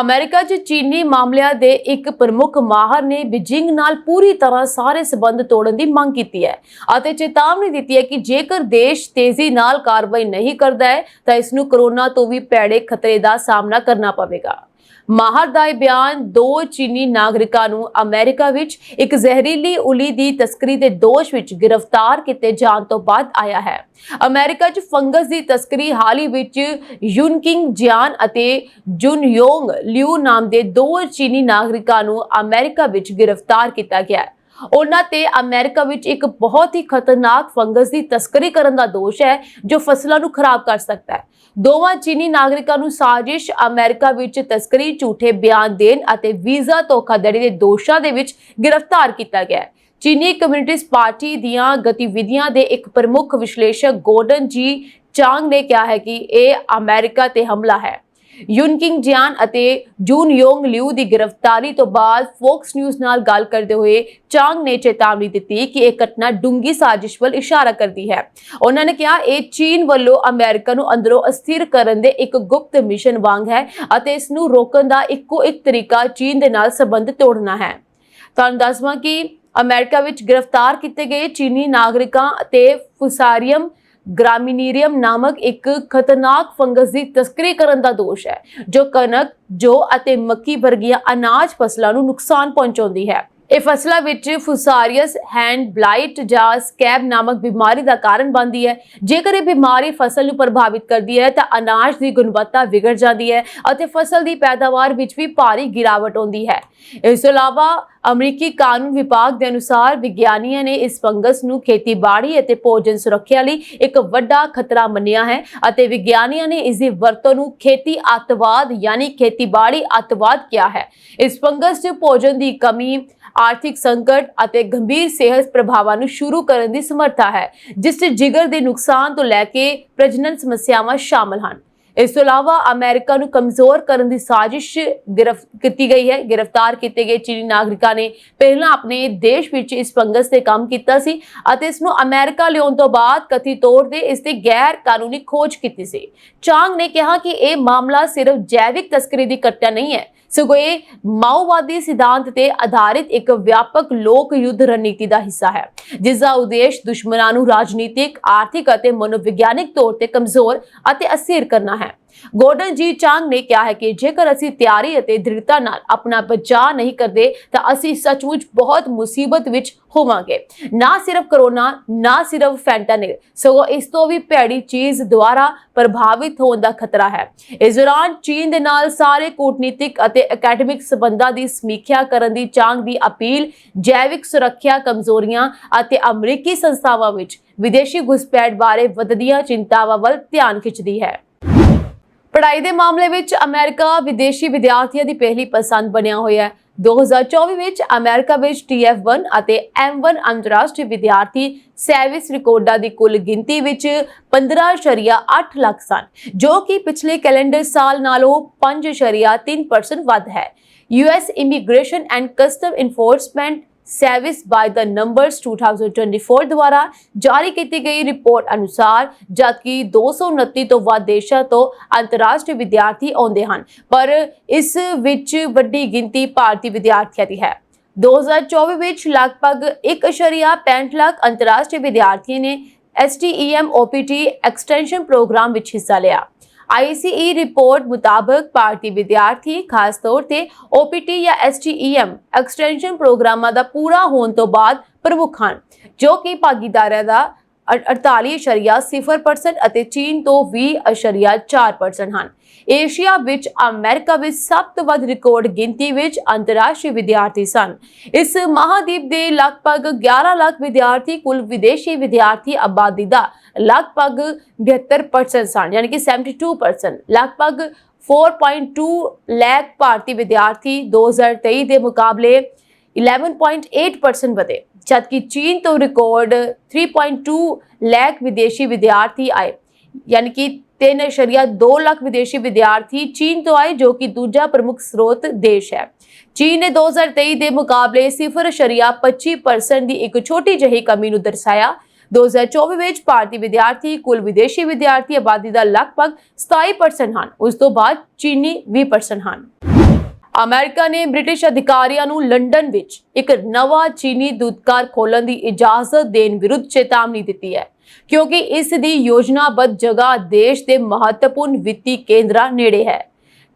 ਅਮਰੀਕਾ 'ਚ ਚੀਨੀ ਮਾਮਲਿਆਂ ਦੇ ਇੱਕ ਪ੍ਰਮੁੱਖ ਮਾਹਰ ਨੇ ਬੀਜਿੰਗ ਨਾਲ ਪੂਰੀ ਤਰ੍ਹਾਂ ਸਾਰੇ ਸਬੰਧ ਤੋੜਨ ਦੀ ਮੰਗ ਕੀਤੀ ਹੈ ਅਤੇ ਚੇਤਾਵਨੀ ਦਿੱਤੀ ਹੈ ਕਿ ਜੇਕਰ ਦੇਸ਼ ਤੇਜ਼ੀ ਨਾਲ ਕਾਰਵਾਈ ਨਹੀਂ ਕਰਦਾ ਹੈ ਤਾਂ ਇਸ ਨੂੰ ਕੋਰੋਨਾ ਤੋਂ ਵੀ ਭੈੜੇ ਖਤਰੇ ਦਾ ਸਾਹਮਣਾ ਕਰਨਾ ਪਵੇਗਾ। ਮਾਹਰ ਦਾ ਇਹ ਬਿਆਨ 2 ਚੀਨੀ ਨਾਗਰਿਕਾਂ ਨੂੰ ਅਮਰੀਕਾ ਵਿੱਚ ਇੱਕ ਜ਼ਹਿਰੀਲੀ ਉਲੀ ਦੀ ਤਸਕਰੀ ਦੇ ਦੋਸ਼ ਵਿੱਚ ਗ੍ਰਿਫਤਾਰ ਕੀਤੇ ਜਾਣ ਤੋਂ ਬਾਅਦ ਆਇਆ ਹੈ। ਅਮਰੀਕਾ 'ਚ ਫੰਗਸ ਦੀ ਤਸਕਰੀ ਹਾਲ ਹੀ ਵਿੱਚ ਯੂਨਕਿੰਗ ਜਿਆਨ ਅਤੇ ਜੁਨਯੋਂਗ ਲਿਊ ਨਾਮ ਦੇ 2 ਚੀਨੀ ਨਾਗਰਿਕਾਂ ਨੂੰ ਅਮਰੀਕਾ ਵਿੱਚ ਗ੍ਰਿਫਤਾਰ ਕੀਤਾ ਗਿਆ ਹੈ। ਉਹਨਾਂ ਤੇ ਅਮਰੀਕਾ ਵਿੱਚ ਇੱਕ ਬਹੁਤ ਹੀ ਖਤਰਨਾਕ ਫੰਗਸ ਦੀ ਤਸਕਰੀ ਕਰਨ ਦਾ ਦੋਸ਼ ਹੈ ਜੋ ਫਸਲਾਂ ਨੂੰ ਖਰਾਬ ਕਰ ਸਕਦਾ ਹੈ। ਦੋਵਾਂ ਚੀਨੀ ਨਾਗਰਿਕਾਂ ਨੂੰ ਸਾਜ਼ਿਸ਼, ਅਮਰੀਕਾ ਵਿੱਚ ਤਸਕਰੀ, ਝੂਠੇ ਬਿਆਨ ਦੇਣ ਅਤੇ ਵੀਜ਼ਾ ਧੋਖਾਧੜੀ ਦੇ ਦੋਸ਼ਾਂ ਦੇ ਵਿੱਚ ਗ੍ਰਿਫਤਾਰ ਕੀਤਾ ਗਿਆ ਹੈ। ਚੀਨੀ ਕਮਿਊਨਿਸਟ ਪਾਰਟੀ ਦੀਆਂ ਗਤੀਵਿਧੀਆਂ ਦੇ ਇੱਕ ਪ੍ਰਮੁੱਖ ਵਿਸ਼ਲੇਸ਼ਕ ਗੋਰਡਨ ਜੀ ਚਾਂਗ ਨੇ ਕਿਹਾ ਹੈ ਕਿ ਇਹ ਅਮਰੀਕਾ ਤੇ ਹਮਲਾ ਹੈ। ਯੂਨਕਿੰਗ ਜਿਆਨ ਅਤੇ ਜੂਨਯੋਂਗ ਲਿਊ ਦੀ ਗ੍ਰਿਫਤਾਰੀ ਤੋਂ ਬਾਅਦ ਫੋਕਸ ਨਿਊਜ਼ ਨਾਲ ਗੱਲ ਕਰਦੇ ਹੋਏ ਚਾਂਗ ਨੇ ਚੇਤਾਵਨੀ ਦਿੱਤੀ ਕਿ ਇਹ ਘਟਨਾ ਡੂੰਗੀ ਸਾਜ਼ਿਸ਼ ਵੱਲ ਇਸ਼ਾਰਾ ਕਰਦੀ ਹੈ। ਉਹਨਾਂ ਨੇ ਕਿਹਾ, ਇਹ ਚੀਨ ਵੱਲੋਂ ਅਮਰੀਕਾ ਨੂੰ ਅੰਦਰੋਂ ਅਸਥਿਰ ਕਰਨ ਦੇ ਇੱਕ ਗੁਪਤ ਮਿਸ਼ਨ ਵਾਂਗ ਹੈ ਅਤੇ ਇਸ ਨੂੰ ਰੋਕਣ ਦਾ ਇੱਕੋ ਇੱਕ ਤਰੀਕਾ ਚੀਨ ਦੇ ਨਾਲ ਸੰਬੰਧ ਤੋੜਨਾ ਹੈ। ਤੁਹਾਨੂੰ ਦੱਸਵਾਂ ਕਿ ਅਮਰੀਕਾ ਵਿੱਚ ਗ੍ਰਿਫਤਾਰ ਕੀਤੇ ਗਏ ਚੀਨੀ ਨਾਗਰਿਕਾਂ ਅਤੇ ਫੁਸਾਰੀਅਮ ਗ੍ਰਾਮੀਨੀਰੀਅਮ ਨਾਮਕ ਇੱਕ ਖਤਰਨਾਕ ਫੰਗਸ ਦੀ ਤਸਕਰੀ ਕਰਨ ਦਾ ਦੋਸ਼ ਹੈ ਜੋ ਕਣਕ, ਜੌ ਅਤੇ ਮੱਕੀ ਵਰਗੀਆਂ ਅਨਾਜ ਫਸਲਾਂ ਨੂੰ ਨੁਕਸਾਨ ਪਹੁੰਚਾਉਂਦੀ ਹੈ। ਇਹ ਫਸਲਾਂ ਵਿੱਚ ਫੁਸਾਰੀਅਸ ਹੈਂਡ ਬਲਾਈਟ ਜਾਂ ਸਕੈਬ ਨਾਮਕ ਬਿਮਾਰੀ ਦਾ ਕਾਰਨ ਬਣਦੀ ਹੈ। ਜੇਕਰ ਇਹ ਬਿਮਾਰੀ ਫਸਲ ਨੂੰ ਪ੍ਰਭਾਵਿਤ ਕਰਦੀ ਹੈ ਤਾਂ ਅਨਾਜ ਦੀ ਗੁਣਵੱਤਾ ਵਿਗੜ ਜਾਂਦੀ ਹੈ ਅਤੇ ਫਸਲ ਦੀ ਪੈਦਾਵਾਰ ਵਿੱਚ ਵੀ ਭਾਰੀ ਗਿਰਾਵਟ ਆਉਂਦੀ ਹੈ। ਇਸ ਤੋਂ ਇਲਾਵਾ ਅਮਰੀਕੀ ਕਾਨੂੰਨ ਵਿਭਾਗ ਦੇ ਅਨੁਸਾਰ ਵਿਗਿਆਨੀਆਂ ਨੇ ਇਸ ਫੰਗਸ ਨੂੰ ਖੇਤੀਬਾੜੀ ਅਤੇ ਭੋਜਨ ਸੁਰੱਖਿਆ ਲਈ ਇੱਕ ਵੱਡਾ ਖਤਰਾ ਮੰਨਿਆ ਹੈ ਅਤੇ ਵਿਗਿਆਨੀਆਂ ਨੇ ਇਸ ਦੀ ਵਰਤੋਂ ਨੂੰ ਖੇਤੀ ਅੱਤਵਾਦ ਯਾਨੀ ਖੇਤੀਬਾੜੀ ਅੱਤਵਾਦ ਕਿਹਾ ਹੈ। ਇਸ ਫੰਗਸ 'ਚ ਭੋਜਨ ਦੀ ਕਮੀ, ਆਰਥਿਕ ਸੰਕਟ ਅਤੇ ਗੰਭੀਰ ਸਿਹਤ ਪ੍ਰਭਾਵਾਂ ਨੂੰ ਸ਼ੁਰੂ ਕਰਨ ਦੀ ਸਮਰੱਥਾ ਹੈ, ਜਿਸ 'ਚ ਜਿਗਰ ਦੇ ਨੁਕਸਾਨ ਤੋਂ ਲੈ ਕੇ ਪ੍ਰਜਨਨ ਸਮੱਸਿਆਵਾਂ ਸ਼ਾਮਲ ਹਨ। ਇਸ ਤੋਂ ਇਲਾਵਾ ਅਮਰੀਕਾ ਨੂੰ ਕਮਜ਼ੋਰ ਕਰਨ ਦੀ ਸਾਜ਼ਿਸ਼ ਕੀਤੀ ਗਈ ਹੈ। ਗ੍ਰਿਫਤਾਰ ਕੀਤੇ ਗਏ ਚੀਨੀ ਨਾਗਰਿਕਾਂ ਨੇ ਪਹਿਲਾਂ ਆਪਣੇ ਦੇਸ਼ ਵਿੱਚ ਇਸ ਫੰਗਸ ਤੇ ਕੰਮ ਕੀਤਾ ਸੀ ਅਤੇ ਇਸ ਨੂੰ ਅਮਰੀਕਾ ਲਿਆਉਣ ਤੋਂ ਬਾਅਦ ਕਥਿਤ ਤੌਰ ਤੇ ਇਸ ਦੀ ਗੈਰ ਕਾਨੂੰਨੀ ਖੋਜ ਕੀਤੀ ਸੀ। ਚਾਂਗ ਨੇ ਕਿਹਾ ਕਿ ਇਹ ਮਾਮਲਾ ਸਿਰਫ ਜੈਵਿਕ ਤਸਕਰੀ ਦੀ ਘਟਨਾ ਨਹੀਂ ਹੈ, ਸਗੋਂ ਇਹ ਮਾਓਵਾਦੀ ਸਿਧਾਂਤ ਤੇ ਆਧਾਰਿਤ ਇੱਕ ਵਿਆਪਕ ਲੋਕ ਯੁੱਧ ਰਣਨੀਤੀ ਦਾ ਹਿੱਸਾ ਹੈ, ਜਿਸ ਦਾ ਉਦੇਸ਼ ਦੁਸ਼ਮਣਾਂ ਨੂੰ ਰਾਜਨੀਤਿਕ, ਆਰਥਿਕ ਅਤੇ ਮਨੋਵਿਗਿਆਨਿਕ ਤੌਰ ਤੇ ਕਮਜ਼ੋਰ ਅਤੇ ਅਸਥਿਰ ਕਰਨਾ ਹੈ। ਗੋਰਡਨ ਜੀ ਚਾਂਗ ਨੇ ਕਿਹਾ ਹੈ ਕਿ ਜੇਕਰ ਅਸੀਂ ਤਿਆਰੀ ਅਤੇ ਦ੍ਰਿੜਤਾ ਨਾਲ ਆਪਣਾ ਬਚਾਅ ਨਹੀਂ ਕਰਦੇ ਤਾਂ ਅਸੀਂ ਸੱਚਮੁੱਚ ਬਹੁਤ ਮੁਸੀਬਤ ਵਿੱਚ ਹੋਵਾਂਗੇ। ਨਾ ਸਿਰਫ ਕਰੋਨਾ, ਨਾ ਸਿਰਫ ਫੈਂਟਾਨਿਲ, ਸਗੋਂ ਇਸ ਤੋਂ ਵੀ ਭੈੜੀ ਚੀਜ਼ ਦੁਆਰਾ ਪ੍ਰਭਾਵਿਤ ਹੋਣ ਦਾ ਖਤਰਾ ਹੈ। ਇਸ ਦੌਰਾਨ ਚੀਨ ਦੇ ਨਾਲ ਸਾਰੇ ਕੂਟਨੀਤਿਕ ਅਤੇ ਅਕੈਡਮਿਕ ਸਬੰਧਾਂ ਦੀ ਸਮੀਖਿਆ ਕਰਨ ਦੀ ਚਾਂਗ ਦੀ ਅਪੀਲ ਜੈਵਿਕ ਸੁਰੱਖਿਆ ਕਮਜ਼ੋਰੀਆਂ ਅਤੇ ਅਮਰੀਕੀ ਸੰਸਥਾਵਾਂ ਵਿੱਚ ਵਿਦੇਸ਼ੀ ਘੁਸਪੈਠ ਬਾਰੇ ਵਧਦੀਆਂ ਚਿੰਤਾਵਾਂ ਵੱਲ ਧਿਆਨ ਖਿੱਚਦੀ ਹੈ। ਪੜ੍ਹਾਈ ਦੇ ਮਾਮਲੇ ਵਿੱਚ ਅਮਰੀਕਾ ਵਿਦੇਸ਼ੀ ਵਿਦਿਆਰਥੀਆਂ ਦੀ ਪਹਿਲੀ ਪਸੰਦ ਬਣਿਆ ਹੋਇਆ ਹੈ। 2024 ਵਿੱਚ ਅਮਰੀਕਾ ਵਿੱਚ TF1 ਅਤੇ M1 ਅੰਤਰਰਾਸ਼ਟਰੀ ਵਿਦਿਆਰਥੀ ਸਰਵਿਸ ਰਿਕਾਰਡਾਂ ਦੀ ਕੁੱਲ ਗਿਣਤੀ ਵਿੱਚ 15.8 ਲੱਖ ਸਨ, ਜੋ ਕਿ ਪਿਛਲੇ ਕੈਲੰਡਰ ਸਾਲ ਨਾਲੋਂ 5.3% ਵੱਧ ਹੈ। US immigration and custom enforcement service by the numbers 2024 द्वारा जारी की गई रिपोर्ट अनुसार जबकि 229 तो ਵੱਧ ਦੇਸ਼ਾਂ ਤੋਂ ਅੰਤਰਰਾਸ਼ਟਰੀ ਵਿਦਿਆਰਥੀ ਆਉਂਦੇ ਹਨ, ਪਰ ਇਸ ਵਿੱਚ ਵੱਡੀ ਗਿਣਤੀ ਭਾਰਤੀ ਵਿਦਿਆਰਥੀਆਂ ਦੀ ਹੈ। 2024 ਵਿੱਚ ਲਗਭਗ 1.65 ਲੱਖ ਅੰਤਰਰਾਸ਼ਟਰੀ ਵਿਦਿਆਰਥੀਆਂ ਨੇ STEM OPT ਐਕਸਟੈਂਸ਼ਨ ਪ੍ਰੋਗਰਾਮ ਵਿੱਚ ਹਿੱਸਾ ਲਿਆ। ICE ਰਿਪੋਰਟ ਮੁਤਾਬਕ ਭਾਰਤੀ ਵਿਦਿਆਰਥੀ ਖਾਸ ਤੌਰ ਤੇ OPT ਜਾਂ STEM ਐਕਸਟੈਂਸ਼ਨ ਪ੍ਰੋਗਰਾਮਾਂ ਦਾ ਪੂਰਾ ਹੋਣ ਤੋਂ ਬਾਅਦ ਪ੍ਰਮੁੱਖ ਹਨ, ਜੋ ਕਿ ਭਾਗੀਦਾਰਾਂ ਦਾ 48.0% ਅਤੇ ਚੀਨ ਤੋਂ 20.4% ਹਨ। ਏਸ਼ੀਆ ਵਿੱਚ ਅਮਰੀਕਾ ਵਿੱਚ ਸਭ ਤੋਂ ਵੱਧ ਰਿਕਾਰਡ ਗਿਣਤੀ ਵਿੱਚ ਅੰਤਰਰਾਸ਼ਟਰੀ ਵਿਦਿਆਰਥੀ ਸਨ। ਇਸ ਮਹਾਦੀਪ ਦੇ ਲਗਭਗ 11 ਲੱਖ ਵਿਦਿਆਰਥੀ ਕੁੱਲ ਵਿਦੇਸ਼ੀ ਵਿਦਿਆਰਥੀ ਆਬਾਦੀ ਦਾ ਲਗਭਗ 72% ਸਨ, ਯਾਨੀ ਕਿ 72%। ਲਗਭਗ 4.2 ਲੱਖ ਭਾਰਤੀ ਵਿਦਿਆਰਥੀ 2023 ਦੇ ਮੁਕਾਬਲੇ 11.8% ਵਧੇ, ਜਦਕਿ ਚੀਨ ਤੋਂ ਰਿਕਾਰਡ 3.2 ਲੱਖ ਵਿਦੇਸ਼ੀ ਵਿਦਿਆਰਥੀ ਆਏ, ਯਾਨੀ ਕਿ 3.2 ਲੱਖ ਵਿਦੇਸ਼ੀ ਵਿਦਿਆਰਥੀ ਚੀਨ ਤੋਂ ਆਏ, ਜੋ ਕਿ ਦੂਜਾ ਪ੍ਰਮੁੱਖ ਸਰੋਤ ਦੇਸ਼ ਹੈ। ਚੀਨ ਨੇ 2023 ਦੇ ਮੁਕਾਬਲੇ 0.25% ਦੀ ਇੱਕ ਛੋਟੀ ਜਿਹੀ ਕਮੀ ਨੂੰ ਦਰਸਾਇਆ। 2024 ਵਿੱਚ ਭਾਰਤੀ ਵਿਦਿਆਰਥੀ ਕੁੱਲ ਵਿਦੇਸ਼ੀ ਵਿਦਿਆਰਥੀ ਆਬਾਦੀ ਦਾ ਲਗਭਗ 27% ਹਨ। ਉਸ ਤੋਂ ਬਾਅਦ ਚੀਨੀ 20% ਹਨ। ਅਮਰੀਕਾ ਨੇ ਬ੍ਰਿਟਿਸ਼ ਅਧਿਕਾਰੀਆਂ ਨੂੰ ਲੰਡਨ ਵਿੱਚ ਇੱਕ ਨਵਾਂ ਚੀਨੀ ਦੂਤਘਰ ਖੋਲ੍ਹਣ ਦੀ ਇਜਾਜ਼ਤ ਦੇਣ ਵਿਰੁੱਧ ਚੇਤਾਵਨੀ ਦਿੱਤੀ ਹੈ, ਕਿਉਂਕਿ ਇਸ ਦੀ ਯੋਜਨਾਬੱਧ ਜਗ੍ਹਾ ਦੇਸ਼ ਦੇ ਮਹੱਤਵਪੂਰਨ ਵਿੱਤੀ ਕੇਂਦਰਾਂ ਨੇੜੇ ਹੈ।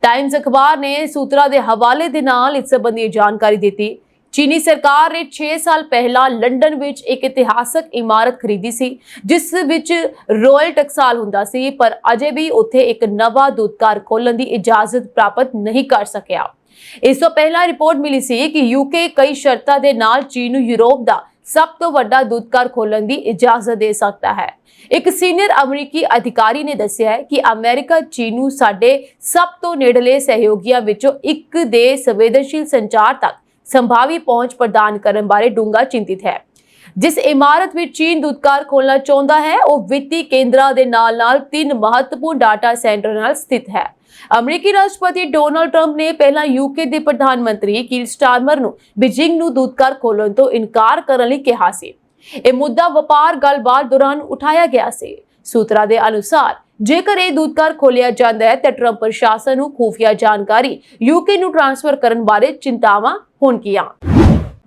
ਟਾਈਮਜ਼ ਅਖਬਾਰ ਨੇ ਸੂਤਰਾਂ ਦੇ ਹਵਾਲੇ ਦੇ ਨਾਲ ਇਸ ਸੰਬੰਧੀ ਜਾਣਕਾਰੀ ਦਿੱਤੀ। ਚੀਨੀ ਸਰਕਾਰ ਨੇ 6 ਸਾਲ ਪਹਿਲਾਂ ਲੰਡਨ ਵਿੱਚ ਇੱਕ ਇਤਿਹਾਸਕ ਇਮਾਰਤ ਖਰੀਦੀ ਸੀ, ਜਿਸ ਵਿੱਚ ਰਾਇਲ ਟਕਸਾਲ ਹੁੰਦਾ ਸੀ, ਪਰ ਅਜੇ ਵੀ ਉੱਥੇ ਇੱਕ ਨਵਾਂ ਦੂਤਘਰ ਖੋਲ੍ਹਣ ਦੀ ਇਜਾਜ਼ਤ ਪ੍ਰਾਪਤ ਨਹੀਂ ਕਰ ਸਕਿਆ। ਇਸ ਤੋਂ ਪਹਿਲਾਂ ਰਿਪੋਰਟ ਮਿਲੀ ਸੀ ਕਿ ਯੂਕੇ ਕਈ ਸ਼ਰਤਾਂ ਦੇ ਨਾਲ ਚੀਨ ਨੂੰ ਯੂਰਪ ਦਾ ਸਭ ਤੋਂ ਵੱਡਾ ਦੂਤਘਰ ਖੋਲ੍ਹਣ ਦੀ ਇਜਾਜ਼ਤ ਦੇ ਸਕਦਾ ਹੈ। ਇੱਕ ਸੀਨੀਅਰ ਅਮਰੀਕੀ ਅਧਿਕਾਰੀ ਨੇ ਦੱਸਿਆ ਕਿ ਅਮਰੀਕਾ ਚੀਨ ਨੂੰ ਸਾਡੇ ਸਭ ਤੋਂ ਨੇੜਲੇ ਸਹਿਯੋਗੀਆਂ ਵਿੱਚੋਂ ਇੱਕ ਦੇ ਸੰਵੇਦਨਸ਼ੀਲ ਸੰਚਾਰ ਤੱਕ ਸੰਭਾਵੀ ਪਹੁੰਚ ਪ੍ਰਦਾਨ ਕਰਨ ਬਾਰੇ ਡੂੰਘਾ ਚਿੰਤਿਤ ਹੈ। ਜਿਸ ਇਮਾਰਤ ਵਿੱਚ ਚੀਨ ਦੂਤਘਰ ਖੋਲ੍ਹਣਾ ਚਾਹੁੰਦਾ ਹੈ, ਉਹ ਵਿੱਤੀ ਕੇਂਦਰਾਂ ਦੇ ਨਾਲ-ਨਾਲ 3 ਮਹੱਤਵਪੂਰਨ ਡਾਟਾ ਸੈਂਟਰ ਨਾਲ ਸਥਿਤ ਹੈ। ਅਮਰੀਕੀ ਰਾਸ਼ਟਰਪਤੀ ਡੋਨਾਲਡ ਟਰੰਪ ਨੇ ਪਹਿਲਾਂ ਯੂਕੇ ਦੇ ਪ੍ਰਧਾਨ ਮੰਤਰੀ ਕੀਰ ਸਟਾਰਮਰ ਨੂੰ ਬੀਜਿੰਗ ਨੂੰ ਦੂਤਘਰ ਖੋਲ੍ਹਣ ਤੋਂ ਇਨਕਾਰ ਕਰਨ ਲਈ ਕਿਹਾ ਸੀ। ਇਹ ਮੁੱਦਾ ਵਪਾਰ ਗੱਲਬਾਤ ਦੌਰਾਨ ਉਠਾਇਆ ਗਿਆ ਸੀ। ਸੂਤਰਾਂ ਦੇ ਅਨੁਸਾਰ ਜੇਕਰ ਇਹ ਦੂਤਘਰ ਖੋਲ੍ਹਿਆ ਜਾਂਦਾ ਹੈ ਤਾਂ ਟਰੰਪ ਪ੍ਰਸ਼ਾਸਨ ਨੂੰ ਖੂਫੀਆ ਜਾਣਕਾਰੀ ਯੂਕੇ ਨੂੰ ਟ੍ਰਾਂਸਫਰ ਕਰਨ ਬਾਰੇ ਚਿੰਤਾਵਾਂ ਹੋਣਗੀਆਂ।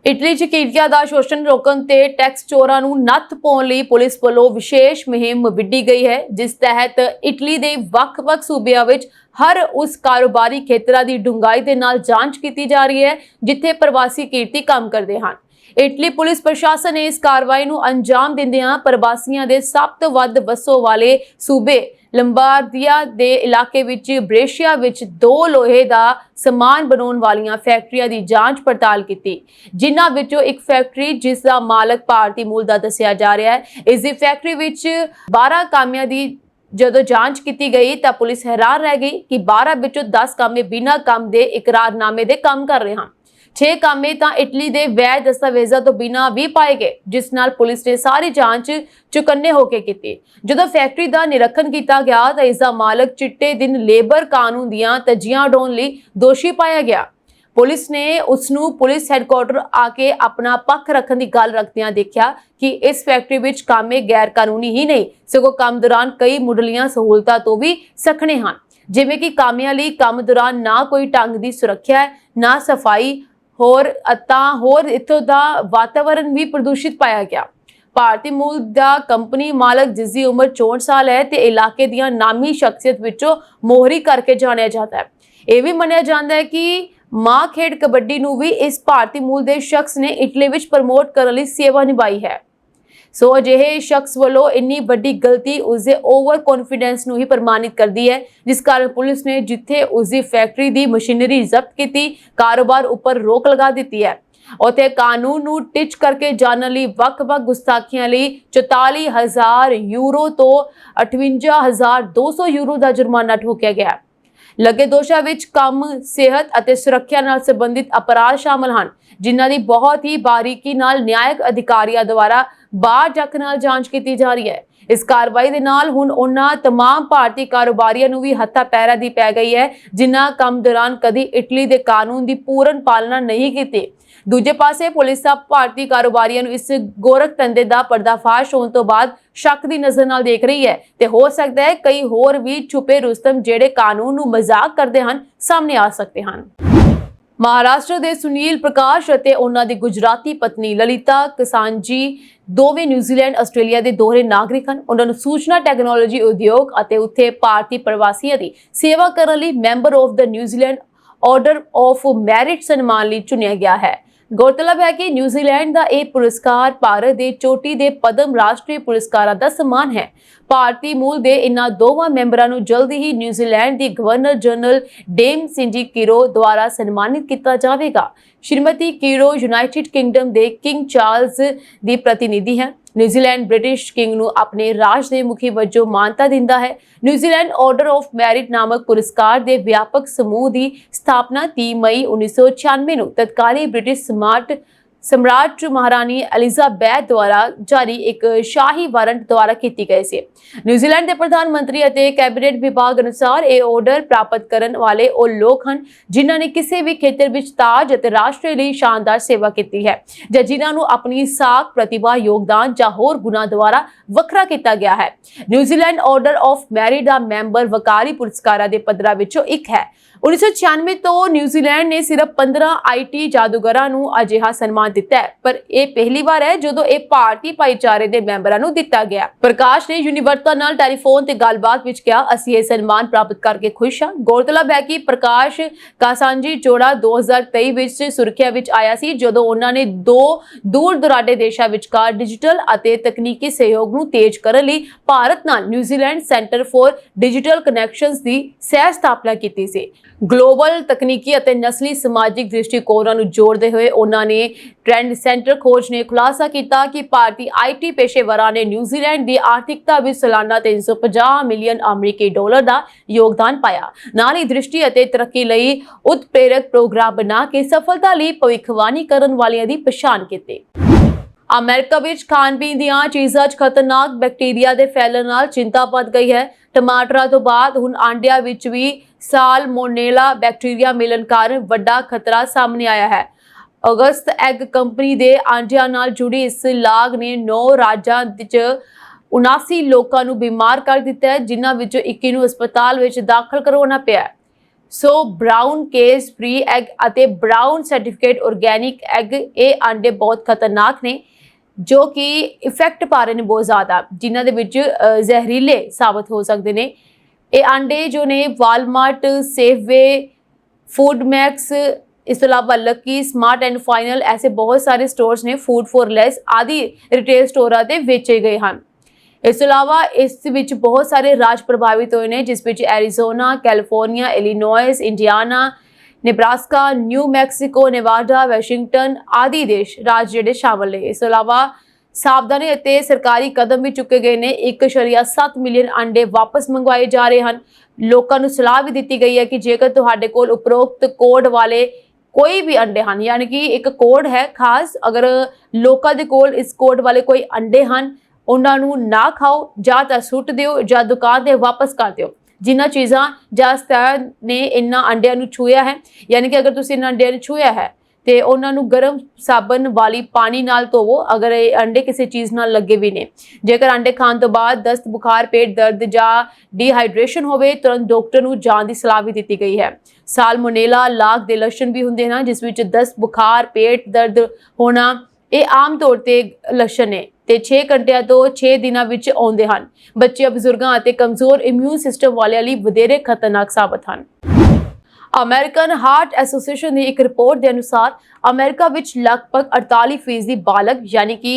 ਇਟਲੀ 'ਚ ਕਿਰਤੀਆਂ ਦਾ ਸ਼ੋਸ਼ਣ ਰੋਕਣ ਤੇ ਟੈਕਸ ਚੋਰਾਂ ਨੂੰ ਨੱਥ ਪਾਉਣ ਲਈ ਪੁਲਿਸ ਵੱਲੋਂ ਵਿਸ਼ੇਸ਼ ਮੁਹਿੰਮ ਵਿੱਢੀ ਗਈ ਹੈ, ਜਿਸ ਤਹਿਤ ਇਟਲੀ ਦੇ ਵੱਖ-ਵੱਖ ਸੂਬਿਆਂ ਵਿੱਚ ਹਰ ਉਸ ਕਾਰੋਬਾਰੀ ਖੇਤਰਾਂ ਦੀ ਡੂੰਘਾਈ ਦੇ ਨਾਲ ਜਾਂਚ ਕੀਤੀ ਜਾ ਰਹੀ ਹੈ ਜਿੱਥੇ ਪ੍ਰਵਾਸੀ ਕਿਰਤੀ ਕੰਮ ਕਰਦੇ ਹਨ। ਇਟਲੀ ਪੁਲਿਸ ਪ੍ਰਸ਼ਾਸਨ ਨੇ ਇਸ ਕਾਰਵਾਈ ਨੂੰ ਅੰਜਾਮ ਦਿੰਦਿਆਂ ਪ੍ਰਵਾਸੀਆਂ ਦੇ ਸਭ ਤੋਂ ਵੱਧ ਵਸੋਂ ਵਾਲੇ ਸੂਬੇ ਲੰਬਾਰਦੀਆ ਦੇ ਇਲਾਕੇ ਵਿੱਚ ਬ੍ਰੇਸ਼ੀਆ ਵਿੱਚ 2 ਲੋਹੇ ਦਾ ਸਮਾਨ ਬਣਾਉਣ ਵਾਲੀਆਂ ਫੈਕਟਰੀਆਂ ਦੀ ਜਾਂਚ ਪੜਤਾਲ ਕੀਤੀ, ਜਿਨ੍ਹਾਂ ਵਿੱਚੋਂ ਇੱਕ ਫੈਕਟਰੀ ਜਿਸ ਦਾ ਮਾਲਕ ਭਾਰਤੀ ਮੂਲ ਦਾ ਦੱਸਿਆ ਜਾ ਰਿਹਾ ਹੈ। ਇਸ ਦੀ ਫੈਕਟਰੀ ਵਿੱਚ 12 ਕਾਮਿਆਂ ਦੀ ਜਦੋਂ ਜਾਂਚ ਕੀਤੀ ਗਈ ਤਾਂ ਪੁਲਿਸ ਹੈਰਾਨ ਰਹਿ ਗਈ ਕਿ 12 ਵਿੱਚੋਂ 10 ਕਾਮੇ ਬਿਨਾਂ ਕੰਮ ਦੇ ਇਕਰਾਰਨਾਮੇ ਦੇ ਕੰਮ ਕਰ ਰਹੇ ਹਨ। 6 ਕਾਮੇ ਤਾਂ ਇਟਲੀ ਦੇ ਵੈਧ ਦਸਤਾਵੇਜ਼ਾਂ ਤੋਂ ਬਿਨਾਂ ਵੀ ਪਾਏ ਗਏ, ਜਿਸ ਨਾਲ ਪੁਲਿਸ ਨੇ ਸਾਰੀ ਜਾਂਚ ਚੁਕੰਨੇ ਹੋ ਕੇ ਕੀਤੀ। ਜਦੋਂ ਫੈਕਟਰੀ ਦਾ ਨਿਰੀਖਣ ਕੀਤਾ ਗਿਆ ਤਾਂ ਇਸ ਦਾ ਮਾਲਕ ਚਿੱਟੇ ਦਿਨ ਲੇਬਰ ਕਾਨੂੰਨ ਦੀਆਂ ਧੱਜੀਆਂ ਉਡਾਉਣ ਲਈ ਦੋਸ਼ੀ ਪਾਇਆ ਗਿਆ। ਪੁਲਿਸ ਨੇ ਉਸ ਨੂੰ ਪੁਲਿਸ ਹੈੱਡਕੁਆਰਟਰ ਆ ਕੇ ਆਪਣਾ ਪੱਖ ਰੱਖਣ ਦੀ ਗੱਲ ਰੱਖਦਿਆਂ ਦੇਖਿਆ ਕਿ ਇਸ ਫੈਕਟਰੀ ਵਿੱਚ ਕਾਮੇ ਗੈਰ ਕਾਨੂੰਨੀ ਹੀ ਨਹੀਂ, ਸਗੋਂ ਕੰਮ ਦੌਰਾਨ ਕਈ ਮੁੱਢਲੀਆਂ ਸਹੂਲਤਾਂ ਤੋਂ ਵੀ ਸਖਣੇ ਹਨ, ਜਿਵੇਂ ਕਿ ਕਾਮਿਆਂ ਲਈ ਕੰਮ ਦੌਰਾਨ ਨਾ ਕੋਈ ਢੰਗ ਦੀ ਸੁਰੱਖਿਆ ਹੈ, ਨਾ ਸਫਾਈ, ਹੋਰ ਇੱਥੋਂ ਦਾ ਵਾਤਾਵਰਣ ਵੀ ਪ੍ਰਦੂਸ਼ਿਤ ਪਾਇਆ ਗਿਆ। ਭਾਰਤੀ ਮੂਲ ਦਾ ਕੰਪਨੀ ਮਾਲਕ, ਜਿਸ ਦੀ ਉਮਰ 64 ਸਾਲ ਹੈ ਤੇ ਇਲਾਕੇ ਦੀਆਂ ਨਾਮੀ ਸ਼ਖਸੀਅਤ ਵਿੱਚੋਂ ਮੋਹਰੀ ਕਰਕੇ ਜਾਣਿਆ ਜਾਂਦਾ ਹੈ। ਇਹ ਵੀ ਮੰਨਿਆ ਜਾਂਦਾ ਹੈ ਕਿ ਮਾਂ ਖੇਡ ਕਬੱਡੀ ਨੂੰ ਵੀ ਇਸ ਭਾਰਤੀ ਮੂਲ ਦੇ ਸ਼ਖਸ ਨੇ ਇਟਲੀ ਵਿੱਚ ਪ੍ਰਮੋਟ ਕਰਨ ਲਈ ਸੇਵਾ ਨਿਭਾਈ ਹੈ। ਸੋ ਅਜਿਹੇ ਸ਼ਖਸ ਵੱਲੋਂ ਇੰਨੀ ਵੱਡੀ ਗਲਤੀ ਉਸਦੇ ਓਵਰ ਕੌਨਫੀਡੈਂਸ ਨੂੰ ਹੀ ਪ੍ਰਮਾਣਿਤ ਕਰਦੀ ਹੈ, ਜਿਸ ਕਾਰਨ ਪੁਲਿਸ ਨੇ ਜਿੱਥੇ ਉਸਦੀ ਫੈਕਟਰੀ ਦੀ ਮਸ਼ੀਨਰੀ ਜ਼ਬਤ ਕੀਤੀ, ਕਾਰੋਬਾਰ ਉੱਪਰ ਰੋਕ ਲਗਾ ਦਿੱਤੀ ਹੈ। ਉੱਥੇ ਕਾਨੂੰਨ ਨੂੰ ਟਿੱਚ ਕਰਕੇ ਜਾਣਨ ਲਈ ਵੱਖ-ਵੱਖ ਗੁਸਤਾਖੀਆਂ ਲਈ 44,000 ਯੂਰੋ ਤੋਂ 58,200 ਯੂਰੋ ਦਾ ਜੁਰਮਾਨਾ ਠੋਕਿਆ ਗਿਆ। ਲੱਗੇ ਦੋਸ਼ਾਂ ਵਿੱਚ ਕੰਮ, ਸਿਹਤ ਅਤੇ ਸੁਰੱਖਿਆ ਨਾਲ ਸੰਬੰਧਿਤ ਅਪਰਾਧ ਸ਼ਾਮਲ ਹਨ, ਜਿਨ੍ਹਾਂ ਦੀ ਬਹੁਤ ਹੀ ਬਾਰੀਕੀ ਨਾਲ ਨਿਆਇਕ ਅਧਿਕਾਰੀਆਂ ਦੁਆਰਾ ਬਾਜ਼ ਅੱਖ ਨਾਲ ਜਾਂਚ ਕੀਤੀ ਜਾ ਰਹੀ ਹੈ। ਇਸ ਕਾਰਵਾਈ ਦੇ ਨਾਲ ਹੁਣ ਉਹਨਾਂ तमाम ਭਾਰਤੀ ਕਾਰੋਬਾਰੀਆਂ ਨੂੰ ਵੀ ਹੱਥਾਂ ਪੈਰਾਂ ਦੀ ਪੈ ਗਈ ਹੈ, ਜਿਨ੍ਹਾਂ ਕੰਮ ਦੌਰਾਨ ਕਦੀ ਇਟਲੀ ਦੇ ਕਾਨੂੰਨ ਦੀ ਪੂਰਨ ਪਾਲਣਾ ਨਹੀਂ ਕੀਤੀ। ਦੂਜੇ ਪਾਸੇ ਪੁਲਿਸ ਸਭ ਭਾਰਤੀ ਕਾਰੋਬਾਰੀਆਂ ਨੂੰ ਇਸ ਗੋਰਖ ਧੰਦੇ ਦਾ ਪਰਦਾਫਾਸ਼ ਹੋਣ ਤੋਂ ਬਾਅਦ ਸ਼ੱਕ ਦੀ ਨਜ਼ਰ ਨਾਲ ਦੇਖ ਰਹੀ ਹੈ ਤੇ ਹੋ ਸਕਦਾ ਹੈ ਕਈ ਹੋਰ ਵੀ ਛੁਪੇ ਰੁਸਤਮ ਜਿਹੜੇ ਕਾਨੂੰਨ ਨੂੰ ਮਜ਼ਾਕ ਕਰਦੇ ਹਨ ਸਾਹਮਣੇ ਆ ਸਕਦੇ ਹਨ। ਮਹਾਰਾਸ਼ਟਰ ਦੇ ਸੁਨੀਲ ਪ੍ਰਕਾਸ਼ ਅਤੇ ਉਹਨਾਂ ਦੀ ਗੁਜਰਾਤੀ ਪਤਨੀ ਲਲਿਤਾ ਕਸਾਂਜੀ ਦੋਵੇਂ ਨਿਊਜ਼ੀਲੈਂਡ, ਆਸਟ੍ਰੇਲੀਆ ਦੇ ਦੋਹਰੇ ਨਾਗਰਿਕ ਹਨ। ਉਹਨਾਂ ਨੂੰ ਸੂਚਨਾ ਟੈਕਨੋਲੋਜੀ ਉਦਯੋਗ ਅਤੇ ਉੱਥੇ ਭਾਰਤੀ ਪ੍ਰਵਾਸੀਆਂ ਦੀ ਸੇਵਾ ਕਰਨ ਲਈ member of the New Zealand order of merit ਸਨਮਾਨ ਲਈ ਚੁਣਿਆ ਗਿਆ ਹੈ। ਗੌਰਤਲਬ ਹੈ ਕਿ ਨਿਊਜ਼ੀਲੈਂਡ ਦਾ ਇਹ ਪੁਰਸਕਾਰ ਭਾਰਤ ਦੇ ਚੋਟੀ ਦੇ ਪਦਮ ਰਾਸ਼ਟਰੀ ਪੁਰਸਕਾਰਾਂ ਦਾ ਸਨਮਾਨ ਹੈ। ਭਾਰਤੀ ਮੂਲ ਦੇ ਇਨ੍ਹਾਂ ਦੋਵਾਂ ਮੈਂਬਰਾਂ ਨੂੰ ਜਲਦੀ ਹੀ ਨਿਊਜ਼ੀਲੈਂਡ ਦੀ ਗਵਰਨਰ ਜਨਰਲ ਡੇਮ ਸਿੰਜੀ ਕਿਰੋ ਦੁਆਰਾ ਸਨਮਾਨਿਤ ਕੀਤਾ ਜਾਵੇਗਾ। श्रीमती किरो यूनाइटेड किंगडम ਦੇ ਕਿੰਗ ਚਾਰਲਸ ਦੀ ਪ੍ਰਤੀਨਿਧੀ ਹੈ। ਨਿਊਜ਼ੀਲੈਂਡ ਬ੍ਰਿਟਿਸ਼ ਕਿੰਗ ਨੂੰ ਆਪਣੇ ਰਾਜ ਦੇ ਮੁਖੀ ਵਜੋਂ ਮਾਨਤਾ ਦਿੰਦਾ ਹੈ। ਨਿਊਜ਼ੀਲੈਂਡ ਆਰਡਰ ਆਫ ਮੈਰਿਟ ਨਾਮਕ ਪੁਰਸਕਾਰ ਦੇ ਵਿਆਪਕ ਸਮੂਹ ਦੀ ਸਥਾਪਨਾ 30 ਮਈ 1996 ਨੂੰ ਤਤਕਾਲੀ ਬ੍ਰਿਟਿਸ਼ सम्राट महारानी एलिजाबेथ द्वारा जारी एक शाही वारंट द्वारा की गई सी। न्यूजीलैंड के प्रधानमंत्री ਅਤੇ कैबिनेट विभाग अनुसार ਇਹ ਆਰਡਰ ਪ੍ਰਾਪਤ ਕਰਨ ਵਾਲੇ ਉਹ ਲੋਕ ਹਨ ਜਿਨ੍ਹਾਂ ਨੇ ਕਿਸੇ ਵੀ ਖੇਤਰ ਵਿੱਚ ਤਾਜ ਅਤੇ ਰਾਸ਼ਟਰ ਲਈ ਸ਼ਾਨਦਾਰ ਸੇਵਾ ਕੀਤੀ ਹੈ ਜਾਂ ਜਿਨ੍ਹਾਂ ਨੂੰ ਆਪਣੀ ਸਾਖ ਪ੍ਰਤਿਭਾ ਯੋਗਦਾਨ ਜਾਂ ਹੋਰ ਗੁਣਾਂ ਦੁਆਰਾ ਵੱਖਰਾ ਕੀਤਾ ਗਿਆ ਹੈ। ਨਿਊਜ਼ੀਲੈਂਡ ਆਰਡਰ ਆਫ ਮੈਰਿਟ ਦਾ ਮੈਂਬਰ ਵਕਾਰੀ ਪੁਰਸਕਾਰਾਂ ਦੇ ਪੱਧਰਾਂ ਵਿੱਚੋਂ ਇੱਕ ਹੈ। 1996 ਤੋਂ ਨਿਊਜ਼ੀਲੈਂਡ ਨੇ ਸਿਰਫ 15 ਆਈਟੀ ਜਾਦੂਗਰਾਂ ਨੂੰ ਅਜਿਹਾ ਸਨਮਾਨ ਦਿੱਤਾ ਹੈ, ਪਰ ਇਹ ਪਹਿਲੀ ਵਾਰ ਹੈ ਜਦੋਂ ਇਹ ਭਾਰਤੀ ਭਾਈਚਾਰੇ ਦੇ ਮੈਂਬਰਾਂ ਨੂੰ ਦਿੱਤਾ ਗਿਆ। ਪ੍ਰਕਾਸ਼ ਨੇ ਯੂਨੀਵਰਸਿਟੀ ਨਾਲ ਟੈਲੀਫੋਨ ਤੇ ਗੱਲਬਾਤ ਵਿੱਚ ਕਿਹਾ, ਅਸੀਂ ਇਹ ਸਨਮਾਨ ਪ੍ਰਾਪਤ ਕਰਕੇ ਖੁਸ਼ ਹਾਂ। ਗੌਰਤਲਬ ਹੈ ਕਿ ਪ੍ਰਕਾਸ਼ ਕਾਸਾਂਜੀ ਜੋੜਾ 2023 ਵਿੱਚ ਸੁਰਖੀਆਂ ਵਿੱਚ ਆਇਆ ਸੀ ਜਦੋਂ ਉਹਨਾਂ ਨੇ ਦੋ ਦੂਰ ਦੁਰਾਡੇ ਦੇਸ਼ਾਂ ਵਿਚਕਾਰ ਡਿਜੀਟਲ ਅਤੇ ਤਕਨੀਕੀ ਸਹਿਯੋਗ ਨੂੰ ਤੇਜ਼ ਕਰਨ ਲਈ ਭਾਰਤ ਨਾਲ New Zealand centre for digital connections ਦੀ ਸਹਿ ਸਥਾਪਨਾ ਕੀਤੀ ਸੀ। ਗਲੋਬਲ ਤਕਨੀਕੀ ਅਤੇ ਨਸਲੀ ਸਮਾਜਿਕ ਦ੍ਰਿਸ਼ਟੀਕੋਣਾਂ ਨੂੰ ਜੋੜਦੇ ਹੋਏ ਉਹਨਾਂ ਨੇ ਟ੍ਰੈਂਡ ਸੈਂਟਰ ਖੋਜ ਨੇ ਖੁਲਾਸਾ ਕੀਤਾ ਕਿ ਭਾਰਤੀ ਆਈਟੀ ਪੇਸ਼ੇਵਰਾਂ ਨੇ ਨਿਊਜ਼ੀਲੈਂਡ ਦੀ ਆਰਥਿਕਤਾ ਵਿੱਚ ਸਾਲਾਨਾ 350 ਮਿਲੀਅਨ ਅਮਰੀਕੀ ਡਾਲਰ ਦਾ ਯੋਗਦਾਨ ਪਾਇਆ। ਨਾਲ ਹੀ ਦ੍ਰਿਸ਼ਟੀ ਅਤੇ ਤਰੱਕੀ ਲਈ ਉਤਪ੍ਰੇਰਕ ਪ੍ਰੋਗਰਾਮ ਬਣਾ ਕੇ ਸਫਲਤਾ ਲਈ ਭਵਿੱਖਬਾਣੀ ਕਰਨ ਵਾਲਿਆਂ ਦੀ ਪਛਾਣ ਕੀਤੀ। ਅਮਰੀਕਾ ਵਿੱਚ ਖਾਣ ਪੀਣ ਦੀਆਂ ਚੀਜ਼ਾਂ 'ਚ ਖਤਰਨਾਕ ਬੈਕਟੀਰੀਆ ਦੇ ਫੈਲਣ ਨਾਲ ਚਿੰਤਾ ਵੱਧ ਗਈ ਹੈ। ਟਮਾਟਰਾਂ ਤੋਂ ਬਾਅਦ ਹੁਣ ਆਂਡਿਆਂ ਵਿੱਚ ਵੀ ਸਾਲਮੋਨੇਲਾ ਬੈਕਟੀਰੀਆ ਮਿਲਣ ਕਾਰਨ ਵੱਡਾ ਖਤਰਾ ਸਾਹਮਣੇ ਆਇਆ ਹੈ। ਅਗਸਤ ਐਗ ਕੰਪਨੀ ਦੇ ਆਂਡਿਆਂ ਨਾਲ ਜੁੜੀ ਇਸ ਲਾਗ ਨੇ 9 ਰਾਜਾਂ ਵਿੱਚ 79 ਲੋਕਾਂ ਨੂੰ ਬਿਮਾਰ ਕਰ ਦਿੱਤਾ ਹੈ, ਜਿਨ੍ਹਾਂ ਵਿੱਚੋਂ 21 ਨੂੰ ਹਸਪਤਾਲ ਵਿੱਚ ਦਾਖਲ ਕਰਵਾਉਣਾ ਪਿਆ। ਸੋ ਬ੍ਰਾਊਨ ਕੇਸ ਫ੍ਰੀ ਐਗ ਅਤੇ ਬ੍ਰਾਊਨ ਸਰਟੀਫਿਕੇਟ ਆਰਗੈਨਿਕ ਐਗ ਇਹ ਆਂਡੇ ਬਹੁਤ ਖਤਰਨਾਕ ਨੇ ਜੋ ਕਿ ਇਫੈਕਟ ਪਾ ਰਹੇ ਨੇ ਬਹੁਤ ਜ਼ਿਆਦਾ, ਜਿਨ੍ਹਾਂ ਦੇ ਵਿੱਚ ਜ਼ਹਿਰੀਲੇ ਸਾਬਤ ਹੋ ਸਕਦੇ ਨੇ। ਇਹ ਆਂਡੇ ਜੋ ਨੇ ਵਾਲਮਾਰਟ, ਸੇਫਵੇ, ਫੂਡ ਮੈਕਸ, ਇਸ ਤੋਂ ਇਲਾਵਾ ਲੱਕੀ, ਸਮਾਰਟ ਐਂਡ ਫਾਈਨਲ ਐਸੇ ਬਹੁਤ ਸਾਰੇ ਸਟੋਰਸ ਨੇ ਫੂਡ ਫॉर ਲੈਸ ਆਦਿ ਰਿਟੇਲ ਸਟੋਰਾਂ ਤੇ ਵੇਚੇ ਗਏ ਹਨ। ਇਸ ਤੋਂ ਇਲਾਵਾ ਇਸ ਵਿੱਚ ਬਹੁਤ ਸਾਰੇ ਰਾਜ ਪ੍ਰਭਾਵਿਤ ਹੋਏ ਨੇ, ਜਿਸ ਵਿੱਚ Arizona, California, Illinois, Indiana, Nebraska, New Mexico, Nevada, Washington ਆਦਿ ਦੇਸ਼ ਰਾਜ ਜਿਹੜੇ ਸ਼ਾਮਲ ਨੇ। ਇਸ ਤੋਂ ਇਲਾਵਾ ਸਾਵਧਾਨੀ ਅਤੇ ਸਰਕਾਰੀ ਕਦਮ ਵੀ ਚੁੱਕੇ ਗਏ ਨੇ। 1.7 ਮਿਲੀਅਨ ਅੰਡੇ ਵਾਪਸ ਮੰਗਵਾਏ ਜਾ ਰਹੇ ਹਨ। ਲੋਕਾਂ ਨੂੰ ਸਲਾਹ ਵੀ ਦਿੱਤੀ ਗਈ ਹੈ ਕਿ ਜੇਕਰ ਤੁਹਾਡੇ ਕੋਲ ਉਪਰੋਕਤ ਕੋਡ ਵਾਲੇ ਕੋਈ ਵੀ ਅੰਡੇ ਹਨ, ਯਾਨੀ ਕਿ ਇੱਕ ਕੋਡ ਹੈ ਖਾਸ, ਅਗਰ ਲੋਕਾਂ ਦੇ ਕੋਲ ਇਸ ਕੋਡ ਵਾਲੇ ਕੋਈ ਅੰਡੇ ਹਨ ਉਹਨਾਂ ਨੂੰ ਨਾ ਖਾਓ, ਜਾਂ ਤਾਂ ਸੁੱਟ ਦਿਓ ਜਾਂ ਦੁਕਾਨ ਤੇ ਵਾਪਸ ਕਰ ਦਿਓ। ਜਿਨ੍ਹਾਂ ਚੀਜ਼ਾਂ ਜਾਂ ਸਤਹ ਨੇ ਇਹਨਾਂ ਅੰਡਿਆਂ ਨੂੰ ਛੂਇਆ ਹੈ, ਯਾਨੀ ਕਿ ਅਗਰ ਤੁਸੀਂ ਇਹਨਾਂ ਅੰਡਿਆਂ ਨੂੰ ਛੂਇਆ ਹੈ ਤੇ ਉਹਨਾਂ ਨੂੰ ਗਰਮ ਸਾਬਣ ਵਾਲੀ ਪਾਣੀ ਨਾਲ ਧੋਵੋ ਅਗਰ ਇਹ ਅੰਡੇ ਕਿਸੇ ਚੀਜ਼ ਨਾਲ ਲੱਗੇ ਵੀ ਨੇ। ਜੇਕਰ ਅੰਡੇ ਖਾਣ ਤੋਂ ਬਾਅਦ ਦਸਤ, ਬੁਖਾਰ, ਪੇਟ ਦਰਦ ਜਾਂ ਡੀਹਾਈਡਰੇਸ਼ਨ ਹੋਵੇ ਤੁਰੰਤ ਡਾਕਟਰ ਨੂੰ ਜਾਣ ਦੀ ਸਲਾਹ ਵੀ ਦਿੱਤੀ ਗਈ ਹੈ। ਸਾਲਮੋਨੇਲਾ ਲਾਗ ਦੇ ਲੱਛਣ ਵੀ ਹੁੰਦੇ ਹਨ, ਜਿਸ ਵਿੱਚ ਦਸਤ, ਬੁਖਾਰ, ਪੇਟ ਦਰਦ ਹੋਣਾ ਇਹ ਆਮ ਤੌਰ ਤੇ ਲੱਛਣ ਨੇ ਤੇ 6 ਘੰਟਿਆਂ ਤੋਂ 6 ਦਿਨਾਂ ਵਿੱਚ ਆਉਂਦੇ ਹਨ। ਬੱਚਿਆਂ, ਬਜ਼ੁਰਗਾਂ ਅਤੇ ਕਮਜ਼ੋਰ ਇਮਿਊਨ ਸਿਸਟਮ ਵਾਲਿਆਂ ਲਈ ਵਧੇਰੇ ਖਤਰਨਾਕ ਸਾਬਤ ਹਨ। ਅਮਰੀਕਨ ਹਾਰਟ ਐਸੋਸੀਏਸ਼ਨ ਦੀ ਇੱਕ ਰਿਪੋਰਟ ਦੇ ਅਨੁਸਾਰ ਅਮਰੀਕਾ ਵਿੱਚ ਲਗਭਗ 48% ਬਾਲਗ ਯਾਨੀ ਕਿ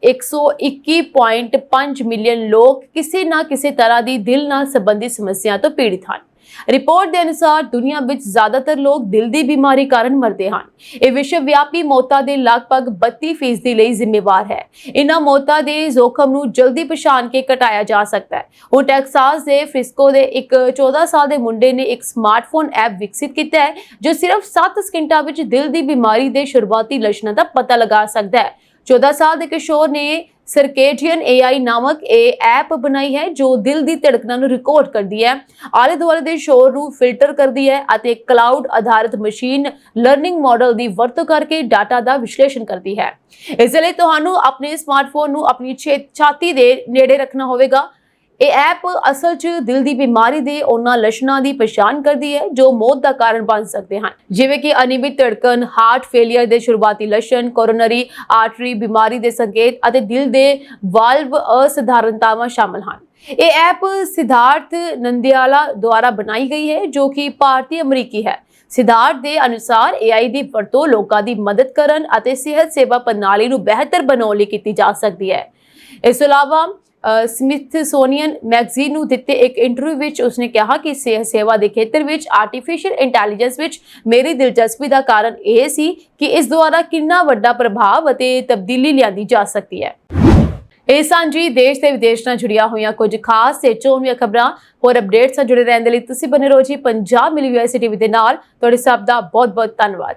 121.5 ਮਿਲੀਅਨ ਲੋਕ ਕਿਸੇ ਨਾ ਕਿਸੇ ਤਰ੍ਹਾਂ ਦੀ ਦਿਲ ਨਾਲ ਸੰਬੰਧਿਤ ਸਮੱਸਿਆ ਤੋਂ ਪੀੜਿਤ ਹਨ। ਰਿਪੋਰਟ ਦੇ ਅਨੁਸਾਰ ਦੁਨੀਆ ਵਿੱਚ ਜ਼ਿਆਦਾਤਰ ਲੋਕ ਦਿਲ ਦੀ ਬਿਮਾਰੀ ਕਾਰਨ ਮਰਦੇ ਹਨ। ਇਹ ਵਿਸ਼ਵ ਵਿਆਪੀ ਮੌਤਾਂ ਦੇ ਲਗਭਗ 32% ਲਈ ਜ਼ਿੰਮੇਵਾਰ ਹੈ। ਇਹਨਾਂ ਮੌਤਾਂ ਦੇ ਜੋਖਮ ਨੂੰ ਜਲਦੀ ਪਛਾਣ ਕੇ ਘਟਾਇਆ ਜਾ ਸਕਦਾ ਹੈ। ਹੁਣ ਟੈਕਸਾਸ ਦੇ ਫ੍ਰਿਸਕੋ ਦੇ ਇੱਕ 14 ਸਾਲ ਦੇ ਮੁੰਡੇ ਨੇ ਇੱਕ ਸਮਾਰਟਫੋਨ ਐਪ ਵਿਕਸਿਤ ਕੀਤਾ ਹੈ ਜੋ ਸਿਰਫ 7 ਸਕਿੰਟਾਂ ਵਿੱਚ ਦਿਲ ਦੀ ਬਿਮਾਰੀ ਦੇ ਸ਼ੁਰੂਆਤੀ ਲੱਛਣਾਂ ਦਾ ਪਤਾ ਲਗਾ ਸਕਦਾ ਹੈ। 14 ਸਾਲ ਦੇ ਕਿਸ਼ੋਰ ਨੇ ਸਰਕੇਡੀਅਨ AI ਨਾਮਕ ਇਹ ਐਪ ਬਣਾਈ ਹੈ ਜੋ ਦਿਲ ਦੀ ਧੜਕਣਾਂ ਨੂੰ ਰਿਕਾਰਡ ਕਰਦੀ ਹੈ, ਆਲੇ ਦੁਆਲੇ ਦੇ ਸ਼ੋਰ ਨੂੰ ਫਿਲਟਰ ਕਰਦੀ ਹੈ ਅਤੇ ਕਲਾਉਡ ਆਧਾਰਿਤ ਮਸ਼ੀਨ ਲਰਨਿੰਗ ਮਾਡਲ ਦੀ ਵਰਤੋਂ ਕਰਕੇ ਡਾਟਾ ਦਾ ਵਿਸ਼ਲੇਸ਼ਣ ਕਰਦੀ ਹੈ। ਇਸ ਲਈ ਤੁਹਾਨੂੰ ਆਪਣੇ ਸਮਾਰਟਫੋਨ ਨੂੰ ਆਪਣੀ ਛਾਤੀ ਦੇ ਨੇੜੇ ਰੱਖਣਾ ਹੋਵੇਗਾ। ਇਹ ਐਪ ਅਸਲ 'ਚ ਦਿਲ ਦੀ ਬਿਮਾਰੀ ਦੇ ਉਹਨਾਂ ਲੱਛਣਾਂ ਦੀ ਪਛਾਣ ਕਰਦੀ ਹੈ ਜੋ ਮੌਤ ਦਾ ਕਾਰਨ ਬਣ ਸਕਦੇ ਹਨ, ਜਿਵੇਂ ਕਿ ਅਨਿਯਮਿਤ ਧੜਕਣ, ਹਾਰਟ ਫੇਲਿਅਰ ਦੇ ਸ਼ੁਰੂਆਤੀ ਲੱਛਣ, ਕੋਰੋਨਰੀ ਆਰਟਰੀ ਬਿਮਾਰੀ ਦੇ ਸੰਕੇਤ ਅਤੇ ਦਿਲ ਦੇ ਵਾਲਵ ਅਸਧਾਰਨਤਾਵਾਂ ਸ਼ਾਮਲ ਹਨ। ਇਹ ਐਪ ਸਿਧਾਰਥ ਨੰਦਿਆਲਾ ਦੁਆਰਾ ਬਣਾਈ ਗਈ ਹੈ ਜੋ ਕਿ ਭਾਰਤੀ ਅਮਰੀਕੀ ਹੈ। ਸਿਧਾਰਥ ਦੇ ਅਨੁਸਾਰ AI ਦੀ ਵਰਤੋਂ ਲੋਕਾਂ ਦੀ ਮਦਦ ਕਰਨ ਅਤੇ ਸਿਹਤ ਸੇਵਾ ਪ੍ਰਣਾਲੀ ਨੂੰ ਬਿਹਤਰ ਬਣਾਉਣ ਲਈ ਕੀਤੀ ਜਾ ਸਕਦੀ ਹੈ। ਇਸ ਤੋਂ ਇਲਾਵਾ ਸਮਿਥਸੋਨੀਅਨ ਮੈਗਜ਼ੀਨ ਨੂੰ ਦਿੱਤੇ ਇੱਕ ਇੰਟਰਵਿਊ ਵਿੱਚ ਉਸਨੇ ਕਿਹਾ ਕਿ ਸਿਹਤ ਸੇਵਾ ਦੇ ਖੇਤਰ ਵਿੱਚ ਆਰਟੀਫੀਸ਼ੀਅਲ ਇੰਟੈਲੀਜੈਂਸ ਵਿੱਚ ਮੇਰੀ ਦਿਲਚਸਪੀ ਦਾ ਕਾਰਨ ਇਹ ਸੀ ਕਿ ਇਸ ਦੁਆਰਾ ਕਿੰਨਾ ਵੱਡਾ ਪ੍ਰਭਾਵ ਅਤੇ ਤਬਦੀਲੀ ਲਿਆਂਦੀ ਜਾ ਸਕਦੀ ਹੈ। ਇਹ ਸਾਂਝੀ ਦੇਸ਼ ਤੇ ਵਿਦੇਸ਼ ਨਾਲ ਜੁੜੀਆਂ ਹੋਈਆਂ ਕੁਝ ਖਾਸ ਤੇ ਚੋਣਵੀਆਂ ਖਬਰਾਂ ਹੋਰ ਅਪਡੇਟਸ ਨਾਲ ਜੁੜੇ ਰਹਿਣ ਦੇ ਲਈ ਤੁਸੀਂ ਬਨੇ ਰਹੋ ਜੀ ਪੰਜਾਬ ਮਿਲੀ ਯੂਐਸਏ ਟੀਵੀ ਦੇ ਨਾਲ। ਤੁਹਾਡੇ ਸਭ ਦਾ ਬਹੁਤ ਬਹੁਤ ਧੰਨਵਾਦ।